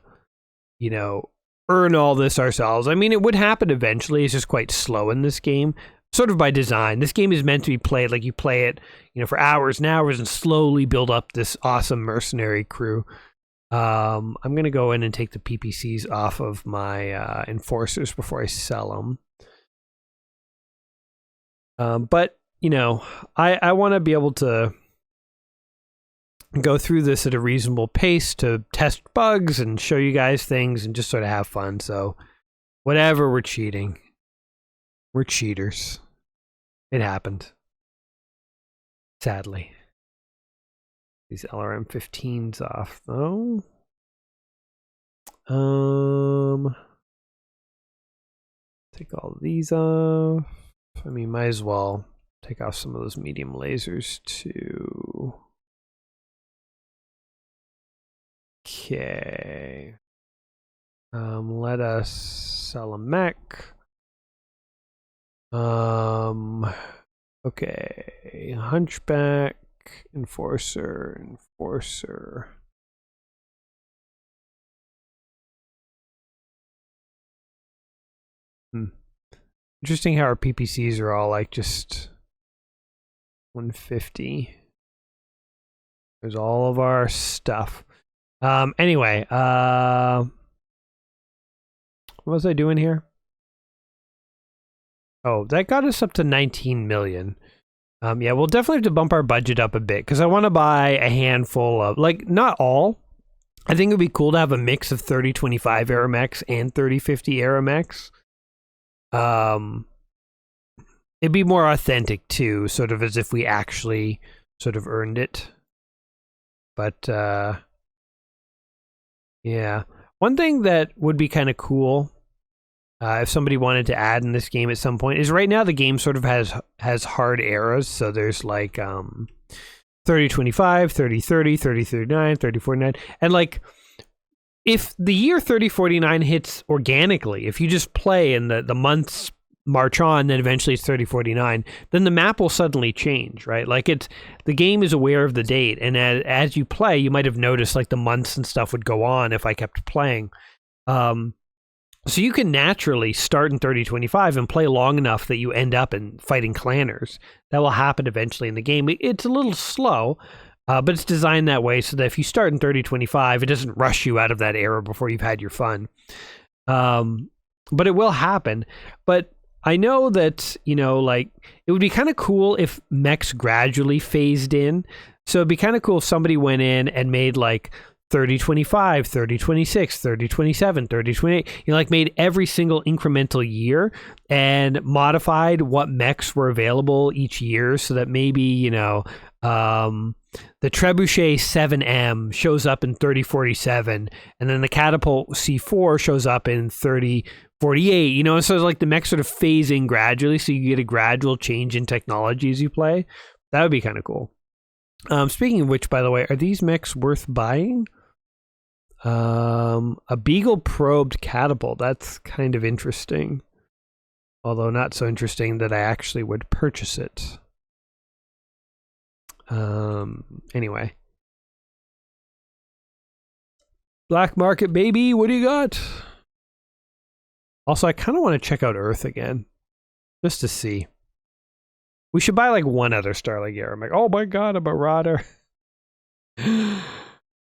you know, earn all this ourselves. I mean, it would happen eventually. It's just quite slow in this game. Sort of by design. This game is meant to be played like you play it, you know, for hours and hours and slowly build up this awesome mercenary crew. I'm going to go in and take the PPCs off of my enforcers before I sell them. But, you know, I want to be able to go through this at a reasonable pace to test bugs and show you guys things and just sort of have fun. So whatever, we're cheating. We're cheaters. It happened. Sadly. These LRM-15s off, though. Take all of these off. I mean, might as well take off some of those medium lasers, too. Okay. Let us sell a mech. Okay, Hunchback, Enforcer. Interesting how our PPCs are all like just 150. There's all of our stuff. Anyway, what was I doing here? Oh, that got us up to 19 million. Yeah, we'll definitely have to bump our budget up a bit because I want to buy a handful of, like, not all. I think it would be cool to have a mix of 3025 Aeromex and 3050 Aeromex. It'd be more authentic too, sort of as if we actually sort of earned it. But yeah, one thing that would be kind of cool if somebody wanted to add in this game at some point is right now the game sort of has hard eras. So there's like 3025, 3030, 3039, 3049, and like if the year 3049 hits organically, if you just play and the months march on, then eventually it's 3049, then the map will suddenly change, right? Like the game is aware of the date, and as you play, you might have noticed like the months and stuff would go on if I kept playing. So you can naturally start in 3025 and play long enough that you end up in fighting clanners. That will happen eventually in the game. It's a little slow, but it's designed that way so that if you start in 3025, it doesn't rush you out of that era before you've had your fun. But it will happen. But I know that, you know, like, it would be kind of cool if mechs gradually phased in. So it'd be kind of cool if somebody went in and made like 3025, 3026, 3027, 3028, you know, like made every single incremental year and modified what mechs were available each year so that maybe, you know, the Trebuchet 7M shows up in 3047 and then the Catapult C4 shows up in 3048, you know, so it's like the mechs sort of phasing gradually so you get a gradual change in technology as you play. That would be kind of cool. Speaking of which, by the way, are these mechs worth buying? A Beagle probed catapult. That's kind of interesting. Although not so interesting that I actually would purchase it. Anyway. Black market, baby, what do you got? Also, I kind of want to check out Earth again. Just to see. We should buy like one other Starlight Gear. I'm like, oh my god, a Marauder. I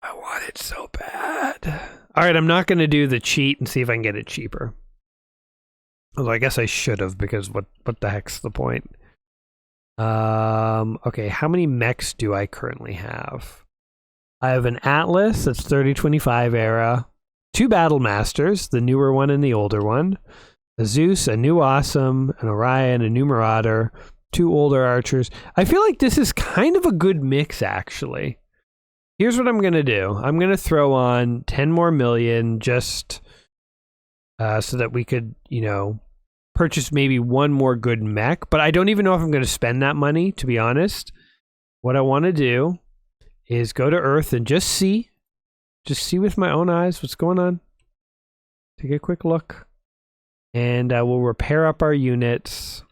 want it so bad. Alright, I'm not going to do the cheat and see if I can get it cheaper. Although I guess I should have, because what the heck's the point? Okay, how many mechs do I currently have? I have an Atlas, that's 3025 era. 2 Battle Masters, the newer one and the older one. A Zeus, a new Awesome, an Orion, a new Marauder, 2 older Archers. I feel like this is kind of a good mix, actually. Here's what I'm going to do. I'm going to throw on 10 more million just so that we could, you know, purchase maybe one more good mech. But I don't even know if I'm going to spend that money, to be honest. What I want to do is go to Earth and just see with my own eyes what's going on. Take a quick look. And we'll repair up our units.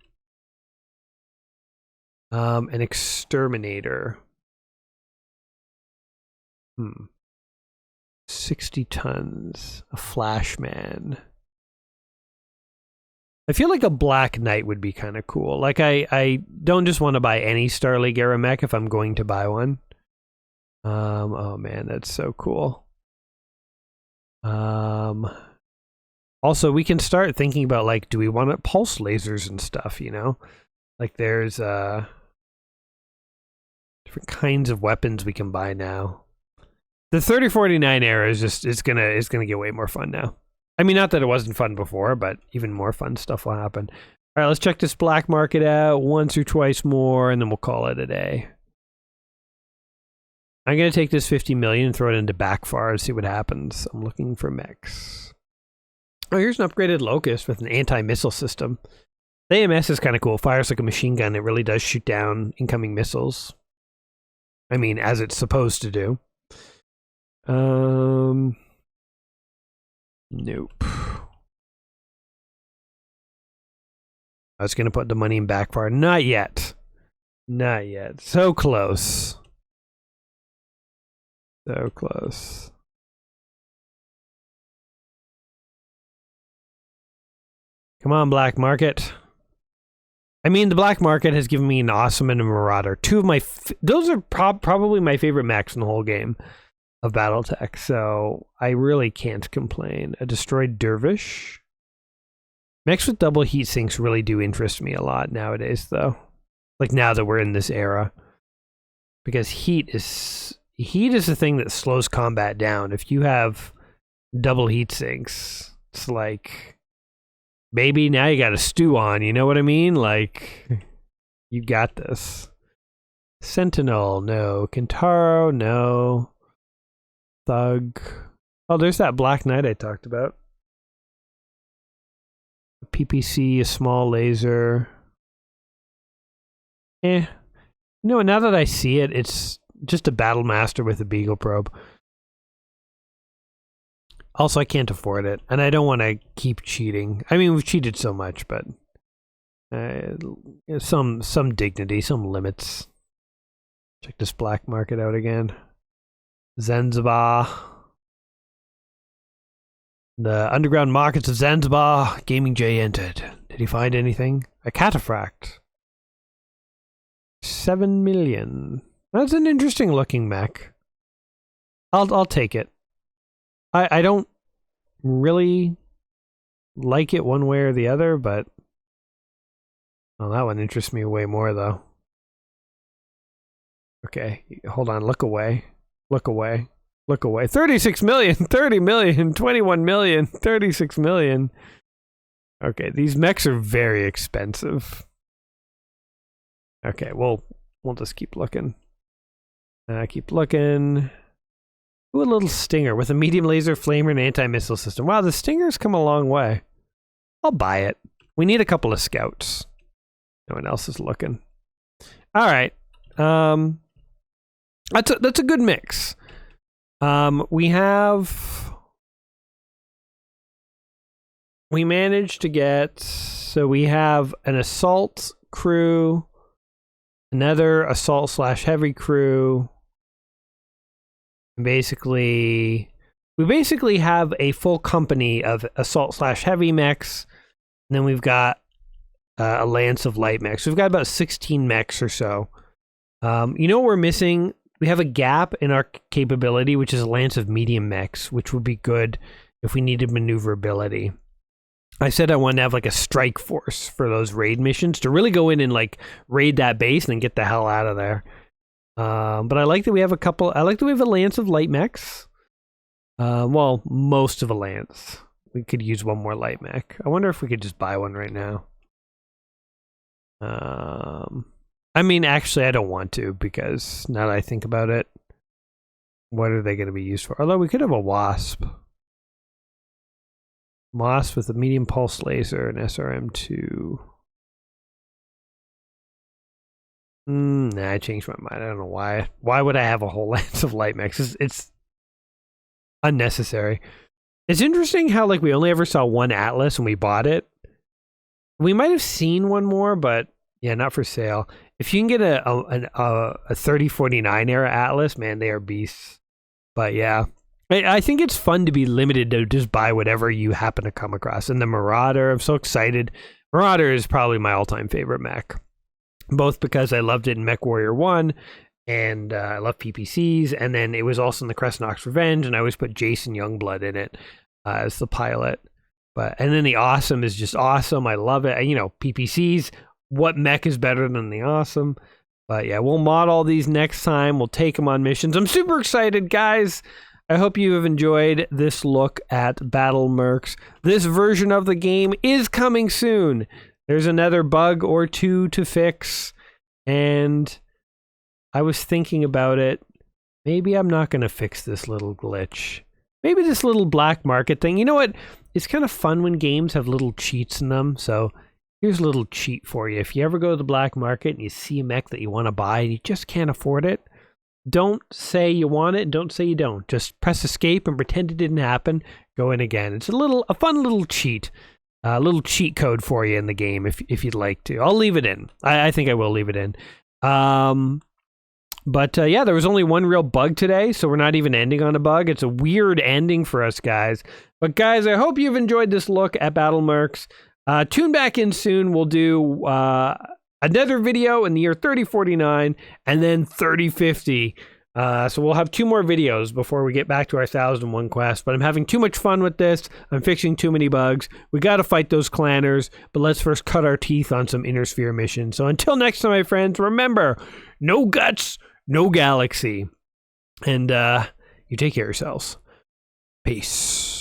An exterminator. 60 tons. A flashman. I feel like a Black Knight would be kind of cool. Like, I don't just want to buy any Starleague era mech if I'm going to buy one. Oh man, that's so cool. Also, we can start thinking about, like, do we want pulse lasers and stuff, you know? Like, there's different kinds of weapons we can buy now. The 3049 era is just it's gonna get way more fun now. I mean, not that it wasn't fun before, but even more fun stuff will happen. All right, let's check this black market out once or twice more, and then we'll call it a day. I'm gonna take this 50 million and throw it into backfire and see what happens. I'm looking for mechs. Oh, here's an upgraded Locust with an anti-missile system. The AMS is kind of cool. Fires like a machine gun. It really does shoot down incoming missiles. I mean, as it's supposed to do. Nope. I was going to put the money in backfire. Not yet. Not yet. So close. So close. Come on, black market. I mean, the black market has given me an Awesome and a Marauder. Two of my... those are probably my favorite mechs in the whole game of BattleTech, so I really can't complain. A Destroyed Dervish. Mechs with double heat sinks really do interest me a lot nowadays, though. Like, now that we're in this era. Because heat is the thing that slows combat down. If you have double heat sinks, it's like... baby, now you got a stew on, you know what I mean? Like, you got this. Sentinel, no. Kintaro, no. Thug. Oh, there's that Black Knight I talked about. A PPC, a small laser. You know, now that I see it, it's just a Battle Master with a Beagle probe. Also, I can't afford it, and I don't want to keep cheating. I mean, we've cheated so much, but some dignity, some limits. Check this black market out again. Zanzibar. The underground markets of Zanzibar. Gaming J entered. Did he find anything? A cataphract. 7 million. That's an interesting looking mech. I'll take it. I don't really like it one way or the other, but... well, that one interests me way more, though. Okay, hold on, look away. Look away. Look away. 36 million, 30 million, 21 million, 36 million. Okay, these mechs are very expensive. Okay, we'll just keep looking. Keep looking. Ooh, a little Stinger with a medium laser flamer and anti-missile system. Wow, the Stinger's come a long way. I'll buy it. We need a couple of scouts. No one else is looking. All right. That's a good mix. We have we managed to get, so we have an assault crew, another assault/heavy crew. Basically, we basically have a full company of assault/heavy mechs, and then we've got a lance of light mechs. So we've got about 16 mechs or so. You know what we're missing? We have a gap in our capability, which is a lance of medium mechs, which would be good if we needed maneuverability. I said I wanted to have like a strike force for those raid missions to really go in and like raid that base and then get the hell out of there. But I like that we have a couple. I like that we have a lance of light mechs. Well, most of a lance. We could use one more light mech. I wonder if we could just buy one right now. I mean, actually, I don't want to, because now that I think about it, what are they going to be used for? Although we could have a wasp. Wasp with a medium pulse laser and SRM2. Nah, I changed my mind. I don't know why. Why would I have a whole lance of light mechs? It's unnecessary. It's interesting how like we only ever saw one Atlas and we bought it. We might have seen one more, but yeah, not for sale. If you can get a 3049 era Atlas, man, they are beasts. But yeah, I think it's fun to be limited to just buy whatever you happen to come across. And the Marauder, I'm so excited. Marauder is probably my all-time favorite mech. Both because I loved it in MechWarrior I, and I love PPCs, and then it was also in the Crescent Hawks Revenge, and I always put Jason Youngblood in it as the pilot. And then the Awesome is just awesome. I love it. You know, PPCs, what mech is better than the Awesome? But yeah, we'll mod all these next time. We'll take them on missions. I'm super excited, guys. I hope you have enjoyed this look at BattleMercs. This version of the game is coming soon. There's another bug or two to fix, and I was thinking about it. Maybe I'm not going to fix this little glitch. Maybe this little black market thing. You know what? It's kind of fun when games have little cheats in them, so here's a little cheat for you. If you ever go to the black market and you see a mech that you want to buy and you just can't afford it, don't say you want it and don't say you don't. Just press escape and pretend it didn't happen. Go in again. It's a fun little cheat. A little cheat code for you in the game if you'd like to. I'll leave it in. I think I will leave it in. But yeah, there was only one real bug today, so we're not even ending on a bug. It's a weird ending for us, guys. But guys, I hope you've enjoyed this look at BattleMercs. Tune back in soon. We'll do another video in the year 3049 and then 3050. So we'll have 2 more videos before we get back to our 1001 quest, but I'm having too much fun with this. I'm fixing too many bugs. We got to fight those clanners, but let's first cut our teeth on some Inner Sphere missions. So until next time, my friends, remember, no guts, no galaxy. And you take care of yourselves. Peace.